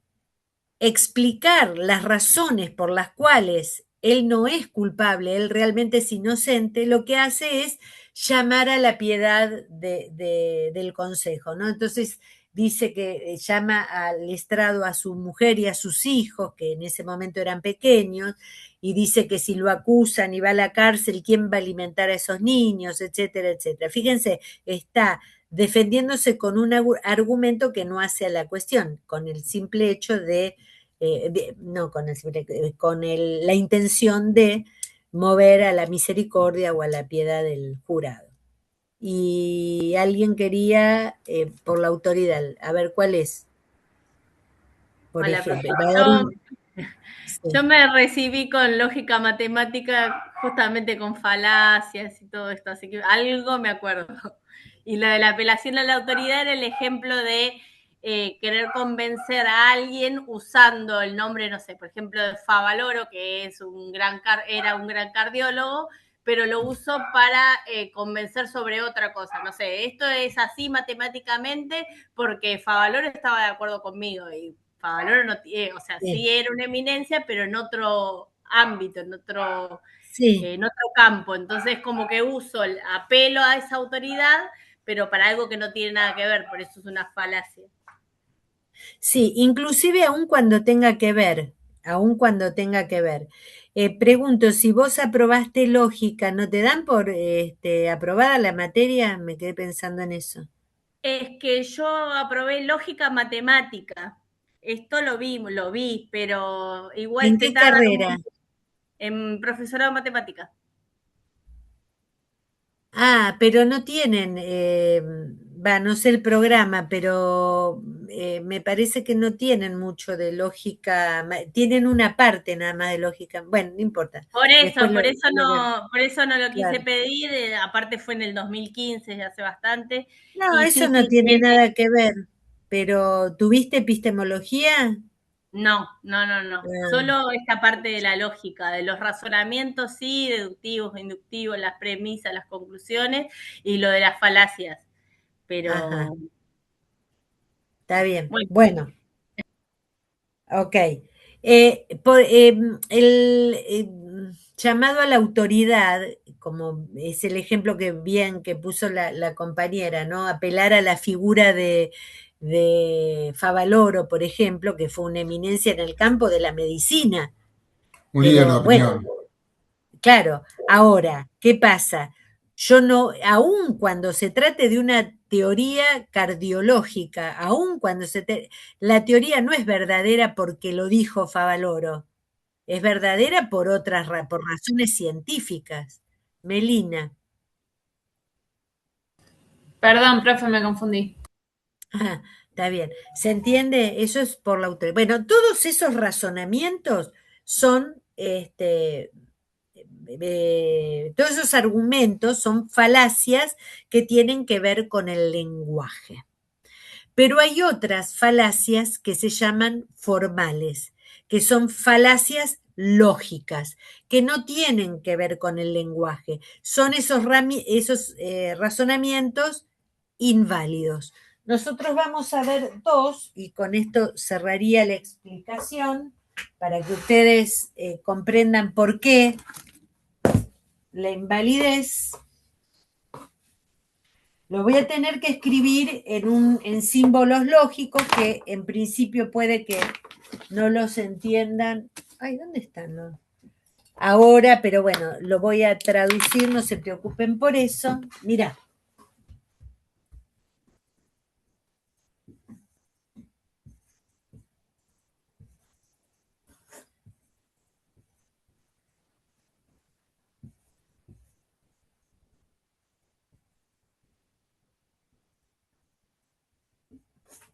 explicar las razones por las cuales él no es culpable, él realmente es inocente, lo que hace es llamar a la piedad del Consejo, ¿no? Entonces dice que llama al estrado a su mujer y a sus hijos, que en ese momento eran pequeños, y dice que si lo acusan y va a la cárcel, ¿quién va a alimentar a esos niños? Etcétera, etcétera. Fíjense, está defendiéndose con un argumento que no hace a la cuestión, con el simple hecho no con la intención de mover a la misericordia o a la piedad del jurado. Y alguien quería por la autoridad, a ver cuál es. Por Hola, ejemplo, yo me recibí con lógica matemática, justamente con falacias y todo esto, así que algo me acuerdo. Y lo de la apelación a la autoridad era el ejemplo de querer convencer a alguien usando el nombre, no sé, por ejemplo, de Favaloro, que es era un gran cardiólogo, pero lo uso para convencer sobre otra cosa. No sé, esto es así matemáticamente porque Favaloro estaba de acuerdo conmigo y Favaloro no, o sea, sí era una eminencia, pero en otro ámbito, en otro campo. Entonces, como que uso el apelo a esa autoridad, pero para algo que no tiene nada que ver, por eso es una falacia. Sí, inclusive aun cuando tenga que ver, pregunto, si vos aprobaste lógica, ¿no te dan por aprobada la materia? Me quedé pensando en eso. Es que yo aprobé lógica matemática. Esto lo vi, pero igual ¿En qué carrera? En profesorado de matemática. Ah, pero no tienen, no sé el programa, pero me parece que no tienen mucho de lógica, tienen una parte nada más de lógica. Bueno, no importa. Por eso no lo quise Claro. pedir, aparte fue en el 2015, ya hace bastante. No, Y eso sí, no tiene nada que ver. Pero, ¿tuviste epistemología? No. Ah. Solo esta parte de la lógica, de los razonamientos, sí, deductivos, inductivos, las premisas, las conclusiones y lo de las falacias. Pero. Ajá. Está bien. Bueno. Ok. El llamado a la autoridad, como es el ejemplo que puso la compañera, ¿no? Apelar a la figura de Favaloro, por ejemplo, que fue una eminencia en el campo de la medicina. Un líder de opinión. Bueno, claro, ahora, ¿qué pasa? Yo no, aun cuando se trate de una teoría cardiológica, la teoría no es verdadera porque lo dijo Favaloro, es verdadera por por razones científicas. Melina. Perdón, profe, me confundí. Ah, está bien. ¿Se entiende? Eso es por la autoridad. Bueno, todos esos razonamientos son todos esos argumentos son falacias que tienen que ver con el lenguaje. Pero hay otras falacias que se llaman formales, que son falacias lógicas, que no tienen que ver con el lenguaje. Son esos razonamientos inválidos. Nosotros vamos a ver dos, y con esto cerraría la explicación para que ustedes comprendan por qué la invalidez. Lo voy a tener que escribir en símbolos lógicos que en principio puede que no los entiendan. Ay, ¿dónde están? Ahora, pero bueno, lo voy a traducir, no se preocupen por eso. Mirá.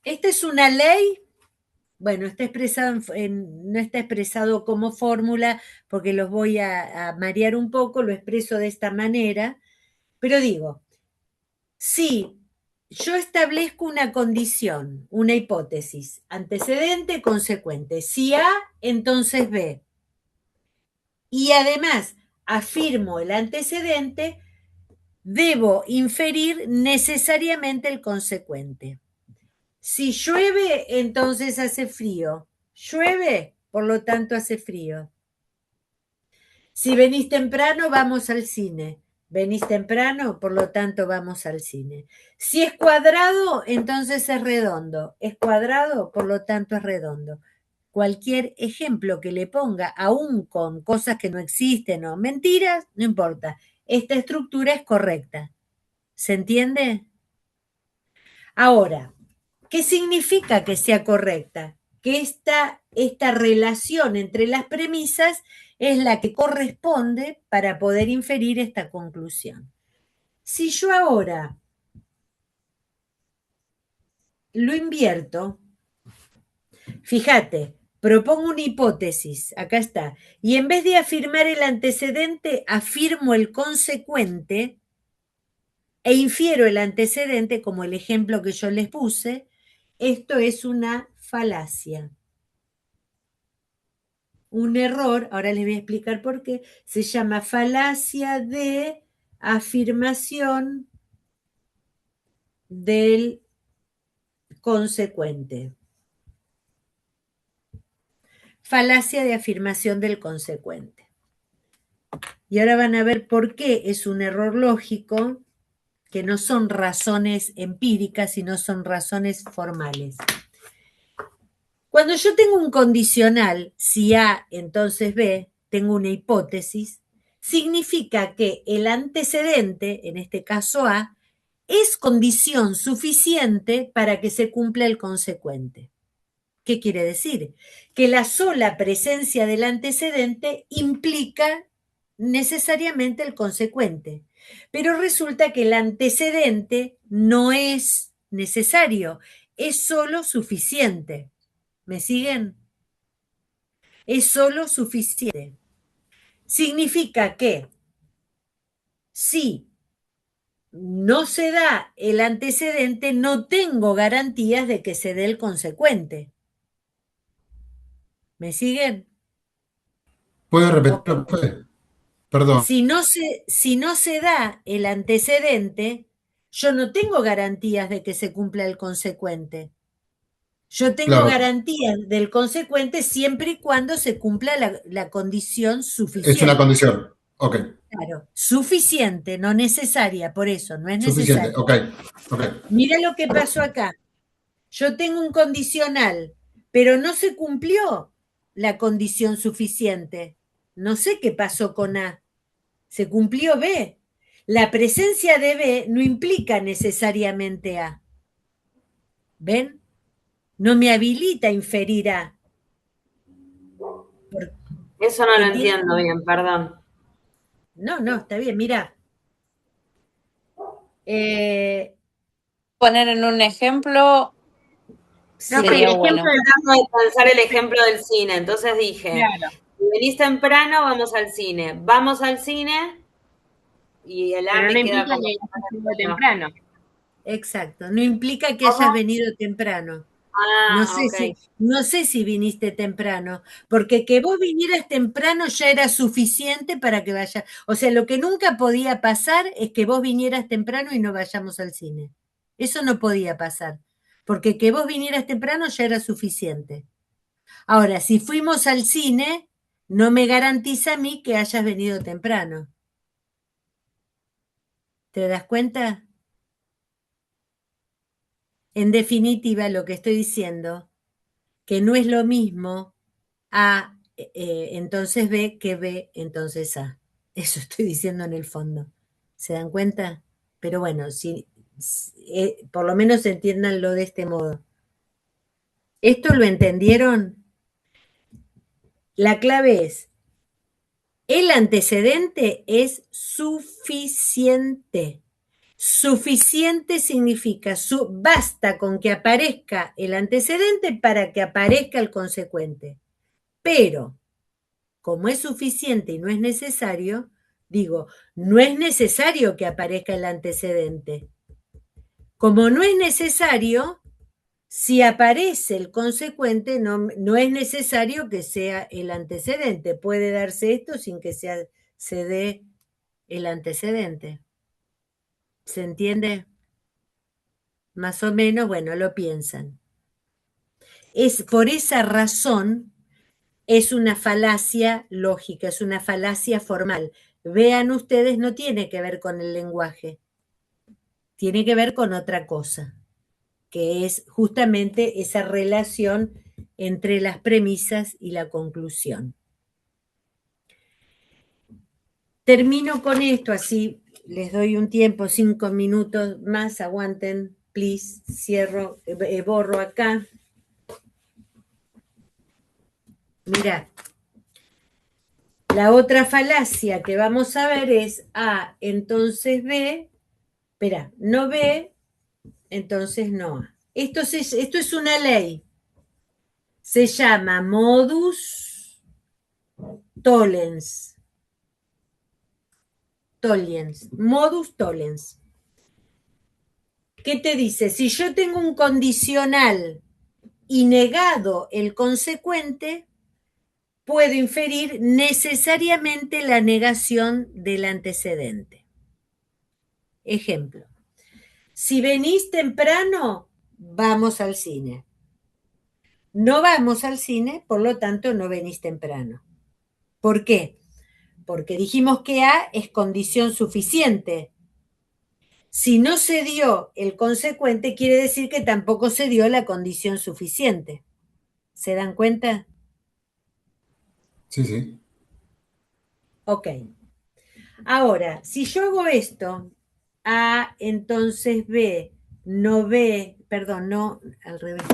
Esta es una ley, bueno, está expresado no está expresado como fórmula porque los voy a marear un poco, lo expreso de esta manera, pero digo, si yo establezco una condición, una hipótesis, antecedente, consecuente, si A, entonces B, y además afirmo el antecedente, debo inferir necesariamente el consecuente. Si llueve, entonces hace frío. Llueve, por lo tanto hace frío. Si venís temprano, vamos al cine. Venís temprano, por lo tanto vamos al cine. Si es cuadrado, entonces es redondo. Es cuadrado, por lo tanto es redondo. Cualquier ejemplo que le ponga, aún con cosas que no existen o mentiras, no importa. Esta estructura es correcta. ¿Se entiende? Ahora, ¿qué significa que sea correcta? Que esta relación entre las premisas es la que corresponde para poder inferir esta conclusión. Si yo ahora lo invierto, fíjate, propongo una hipótesis, acá está, y en vez de afirmar el antecedente, afirmo el consecuente e infiero el antecedente, como el ejemplo que yo les puse. Esto es una falacia. Un error, ahora les voy a explicar por qué, se llama falacia de afirmación del consecuente. Falacia de afirmación del consecuente. Y ahora van a ver por qué es un error lógico, que no son razones empíricas, sino son razones formales. Cuando yo tengo un condicional, si A, entonces B, tengo una hipótesis, significa que el antecedente, en este caso A, es condición suficiente para que se cumpla el consecuente. ¿Qué quiere decir? Que la sola presencia del antecedente implica necesariamente el consecuente. Pero resulta que el antecedente no es necesario, es solo suficiente. ¿Me siguen? Es solo suficiente. Significa que si no se da el antecedente, no tengo garantías de que se dé el consecuente. ¿Me siguen? ¿Puede repetir? Perdón. Si no se da el antecedente, yo no tengo garantías de que se cumpla el consecuente. Yo tengo garantías del consecuente siempre y cuando se cumpla la condición suficiente. Es una condición, ok. Claro, suficiente, no necesaria, por eso, no es Suficiente, necesario. ok. Mira lo que pasó acá. Yo tengo un condicional, pero no se cumplió la condición suficiente. No sé qué pasó con A. Se cumplió B. La presencia de B no implica necesariamente A. ¿Ven? No me habilita a inferir A. Eso no lo entiendo bien, perdón. No, está bien, mira. Poner en un ejemplo. No, que el ejemplo, tratando de pensar el ejemplo del cine, entonces dije, Claro. si venís temprano, vamos al cine. Vamos al cine y el Pero no AME implica queda como... que hayas venido temprano. Exacto, no implica que hayas venido temprano. No sé si viniste temprano, porque que vos vinieras temprano ya era suficiente para que vayas. O sea, lo que nunca podía pasar es que vos vinieras temprano y no vayamos al cine. Eso no podía pasar, porque que vos vinieras temprano ya era suficiente. Ahora, si fuimos al cine, no me garantiza a mí que hayas venido temprano. ¿Te das cuenta? En definitiva, lo que estoy diciendo, que no es lo mismo A, entonces B, que B, entonces A. Eso estoy diciendo en el fondo. ¿Se dan cuenta? Pero bueno, por lo menos entiéndanlo de este modo. ¿Esto lo entendieron? La clave es, el antecedente es suficiente. Suficiente significa, basta con que aparezca el antecedente para que aparezca el consecuente. Pero, como es suficiente y no es necesario, digo, no es necesario que aparezca el antecedente. Como no es necesario, si aparece el consecuente, no es necesario que sea el antecedente. Puede darse esto sin que se dé el antecedente. ¿Se entiende? Más o menos, bueno, lo piensan. Es por esa razón, es una falacia lógica, es una falacia formal. Vean ustedes, no tiene que ver con el lenguaje, tiene que ver con otra cosa, que es justamente esa relación entre las premisas y la conclusión. Termino con esto, así les doy un tiempo, 5 minutos más, aguanten, please, cierro, borro acá. Mirá, la otra falacia que vamos a ver es A, entonces B, espera, no B, entonces no A. Esto es una ley, se llama modus tollens. Modus tollens. ¿Qué te dice? Si yo tengo un condicional y negado el consecuente, puedo inferir necesariamente la negación del antecedente. Ejemplo, si venís temprano, vamos al cine. No vamos al cine, por lo tanto no venís temprano. ¿Por qué? Porque dijimos que A es condición suficiente. Si no se dio el consecuente, quiere decir que tampoco se dio la condición suficiente. ¿Se dan cuenta? Sí, sí. Ok. Ahora, si yo hago esto, A, entonces B, no B, perdón, no, al revés.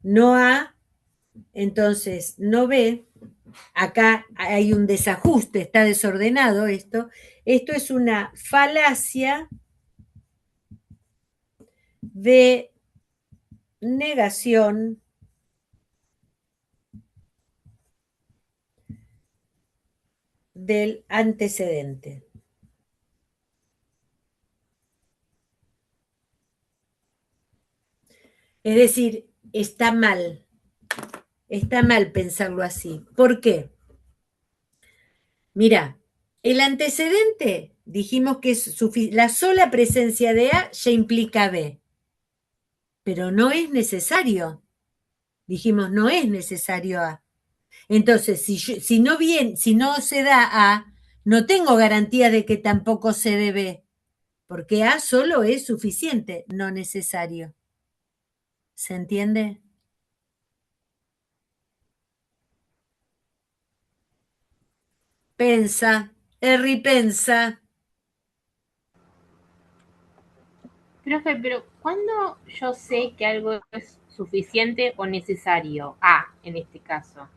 No A, entonces no B. Acá hay un desajuste, está desordenado esto. Esto es una falacia de negación del antecedente. Es decir, está mal pensarlo así. ¿Por qué? Mira, el antecedente, dijimos que es la sola presencia de A ya implica B, pero no es necesario. Dijimos, no es necesario A. Entonces, si no se da A, no tengo garantía de que tampoco se dé B, porque A solo es suficiente, no necesario. ¿Se entiende? Pensa, ripensa. Profe, pero ¿cuándo yo sé que algo es suficiente o necesario? A, en este caso.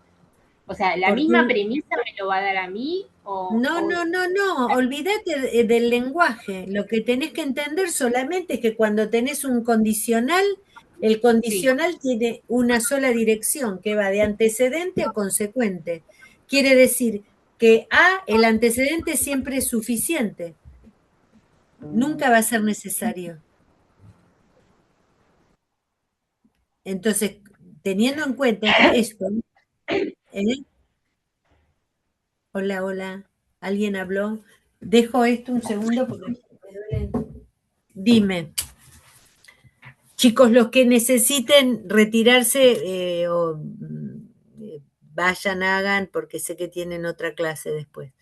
O sea, ¿la misma premisa me lo va a dar a mí o...? No, olvídate del lenguaje. Lo que tenés que entender solamente es que cuando tenés un condicional, el condicional tiene una sola dirección, que va de antecedente a consecuente. Quiere decir que A, el antecedente siempre es suficiente. Nunca va a ser necesario. Entonces, teniendo en cuenta esto, Hola, ¿alguien habló? Dejo esto un segundo porque me duele. Dime. Chicos, los que necesiten retirarse vayan, hagan, porque sé que tienen otra clase después.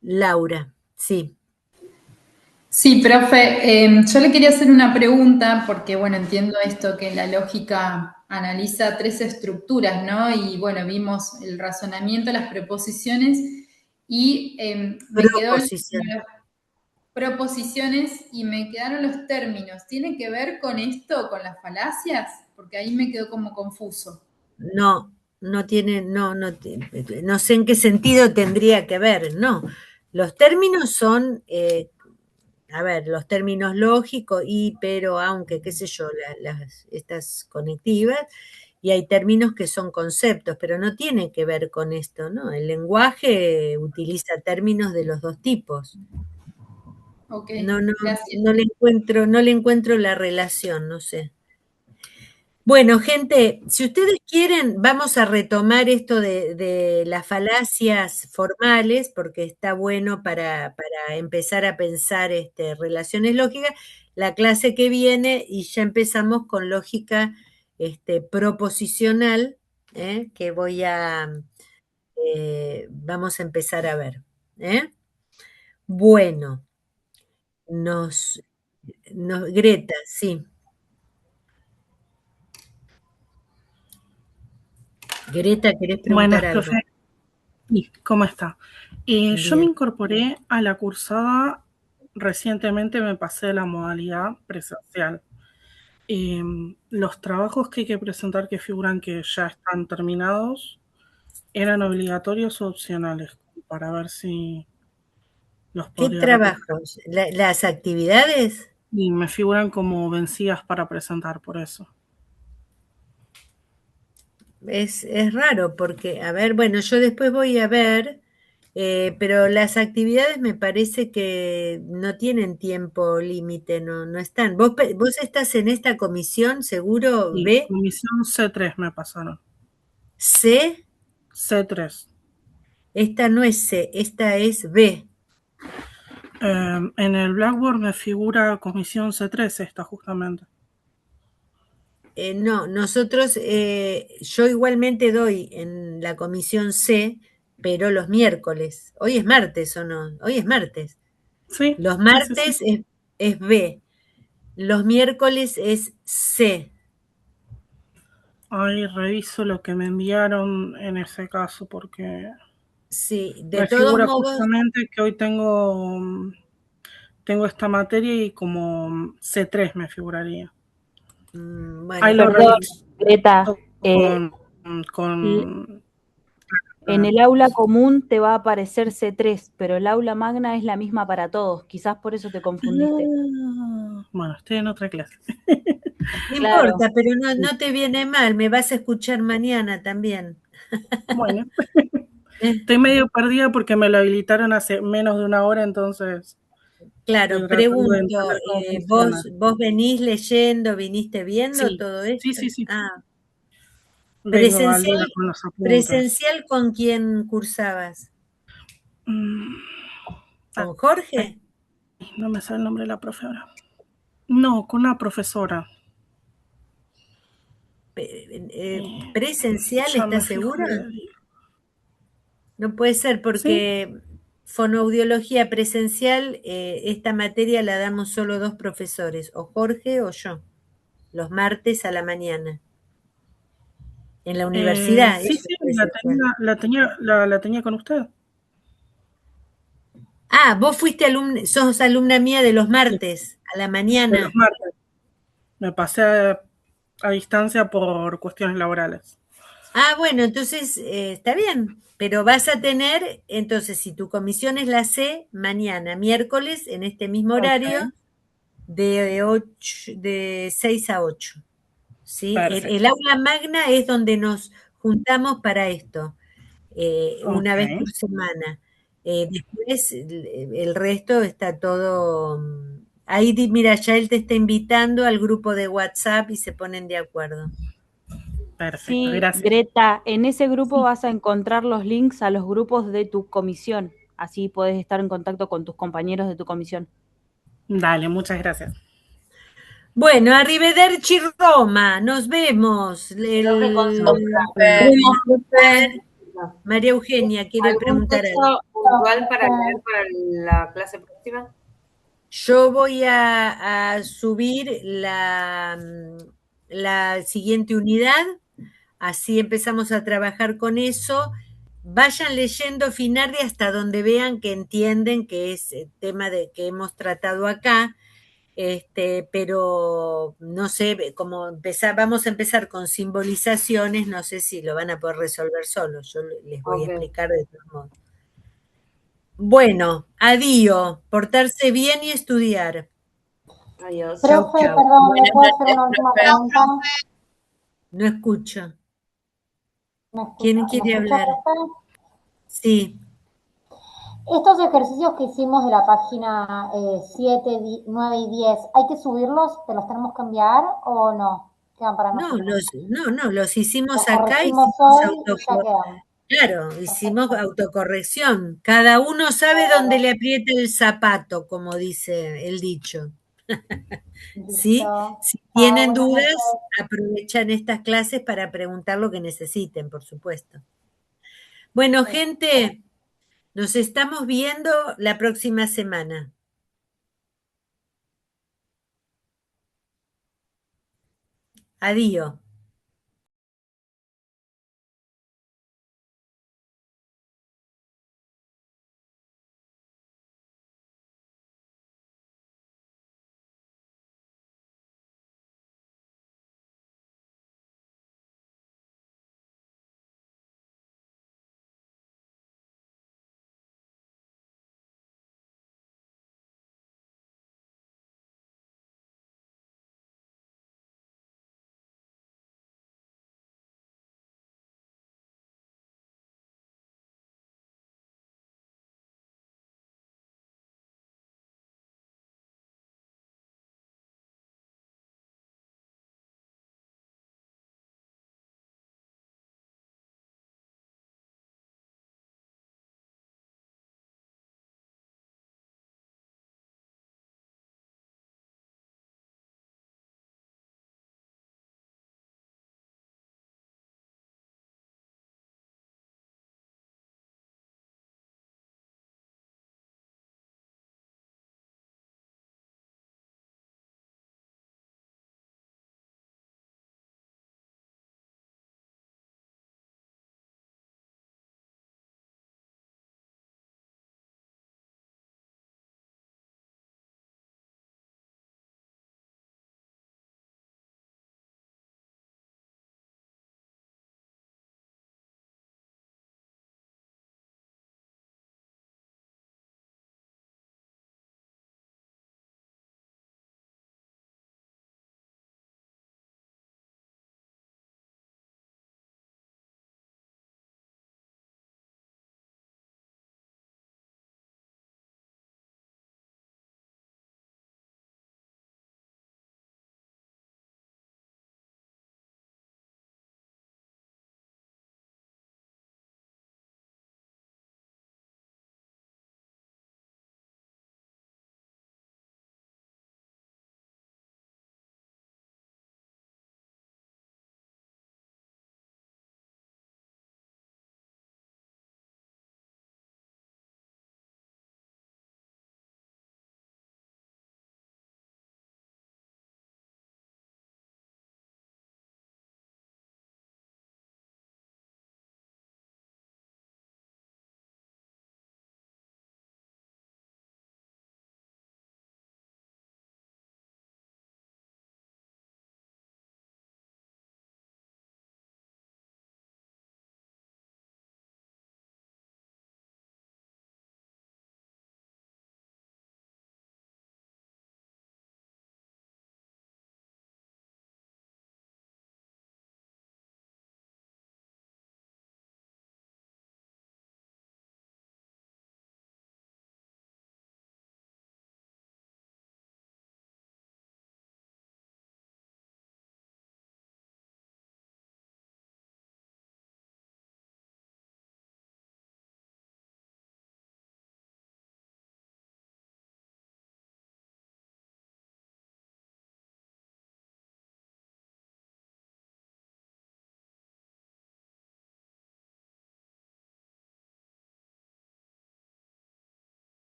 Laura, sí. Sí, profe, yo le quería hacer una pregunta porque, bueno, entiendo esto que la lógica analiza 3 estructuras, ¿no? Y, bueno, vimos el razonamiento, las preposiciones y me quedó proposiciones y me quedaron los términos. ¿Tiene que ver con esto, con las falacias? Porque ahí me quedó como confuso. No sé en qué sentido tendría que ver, no. Los términos son... los términos lógicos, y, pero, aunque, qué sé yo, estas conectivas, y hay términos que son conceptos, pero no tiene que ver con esto, ¿no? El lenguaje utiliza términos de los dos tipos. Okay, no le encuentro la relación, no sé. Bueno, gente, si ustedes quieren, vamos a retomar esto de las falacias formales, porque está bueno para empezar a pensar relaciones lógicas, la clase que viene, y ya empezamos con lógica proposicional, que vamos a empezar a ver. Bueno, Greta, sí. Greta, ¿querés preguntar Buenas, algo? profe. Sí, ¿cómo está? Yo me incorporé a la cursada recientemente, me pasé de la modalidad presencial. Los trabajos que hay que presentar que figuran que ya están terminados, ¿eran obligatorios o opcionales? Para ver si los ¿Qué podría trabajos? ¿Las actividades? Y me figuran como vencidas para presentar, por eso. Es raro porque, a ver, bueno, yo después voy a ver, pero las actividades me parece que no tienen tiempo límite, no están. ¿Vos estás en esta comisión, seguro, Y B? comisión C3 me pasaron. ¿C? C3. Esta no es C, esta es B. En el Blackboard me figura comisión C3 esta justamente. No, nosotros, yo igualmente doy en la comisión C, pero los miércoles. Hoy es martes, ¿o no? Hoy es martes. Sí. Los martes sí. Es B. Los miércoles es C. Ahí reviso lo que me enviaron en ese caso porque sí, de me todos figura modos, justamente que hoy tengo esta materia y como C3 me figuraría. Bueno, ahí lo perdón, reviso Greta, con en el aula común te va a aparecer C3, pero el aula magna es la misma para todos. Quizás por eso te confundiste. Bueno, estoy en otra clase. No Claro. importa, pero no te viene mal, me vas a escuchar mañana también. Bueno, estoy medio perdida porque me lo habilitaron hace menos de una hora, entonces. Claro, pregunto, ¿vos venís leyendo, viniste viendo Sí, todo esto? Sí. Ah. Vengo al día con los apuntes. ¿Presencial con quién cursabas? ¿Con Jorge? No me sale el nombre de la profe ahora. No, con una profesora. ¿Presencial, Ya me estás fijo segura? de- No puede ser porque fonoaudiología presencial, esta materia la damos solo 2 profesores, o Jorge o yo, los martes a la mañana. En la universidad. Sí, la tenía con usted. Ah, vos fuiste sos alumna mía de los martes a la mañana. De los martes. Me pasé a distancia por cuestiones laborales. Ah, bueno, entonces está bien, pero vas a tener, entonces si tu comisión es la C, mañana, miércoles, en este mismo horario, de 6 a 8. ¿Sí? El aula magna es donde nos juntamos para esto, una vez por semana. Después, el resto está todo... Ahí, mira, ya él te está invitando al grupo de WhatsApp y se ponen de acuerdo. Perfecto, Sí, gracias. Greta, en ese grupo vas a encontrar los links a los grupos de tu comisión. Así podés estar en contacto con tus compañeros de tu comisión. Dale, muchas gracias. Bueno, arrivederci Roma, nos vemos. María Eugenia quiere preguntar algo. ¿Puntual para leer para la clase próxima? Yo voy a subir la siguiente unidad, así empezamos a trabajar con eso. Vayan leyendo Finardi hasta donde vean que entienden que es el tema que hemos tratado acá. Pero no sé, como vamos a empezar con simbolizaciones, no sé si lo van a poder resolver solos, yo les voy a explicar de todos modos. Bueno, adiós, portarse bien y estudiar. Adiós. Profe, perdón, ¿me puedo hacer una última pregunta? No escucho. ¿Me escucha? ¿Quién quiere ¿Me escucha, hablar? profe? Sí. Estos ejercicios que hicimos de la página 7, 9 y 10, ¿hay que subirlos? ¿Te los tenemos que enviar o no? Quedan para No, nosotros. los hicimos Los acá, corregimos hicimos hoy y ya quedan. Claro, hicimos autocorrección. Cada uno sabe dónde le aprieta el zapato, como dice el dicho. ¿Sí? Listo. Si Chao, tienen buenas dudas, noches. aprovechan estas clases para preguntar lo que necesiten, por supuesto. Bueno, gente, nos estamos viendo la próxima semana. Adiós.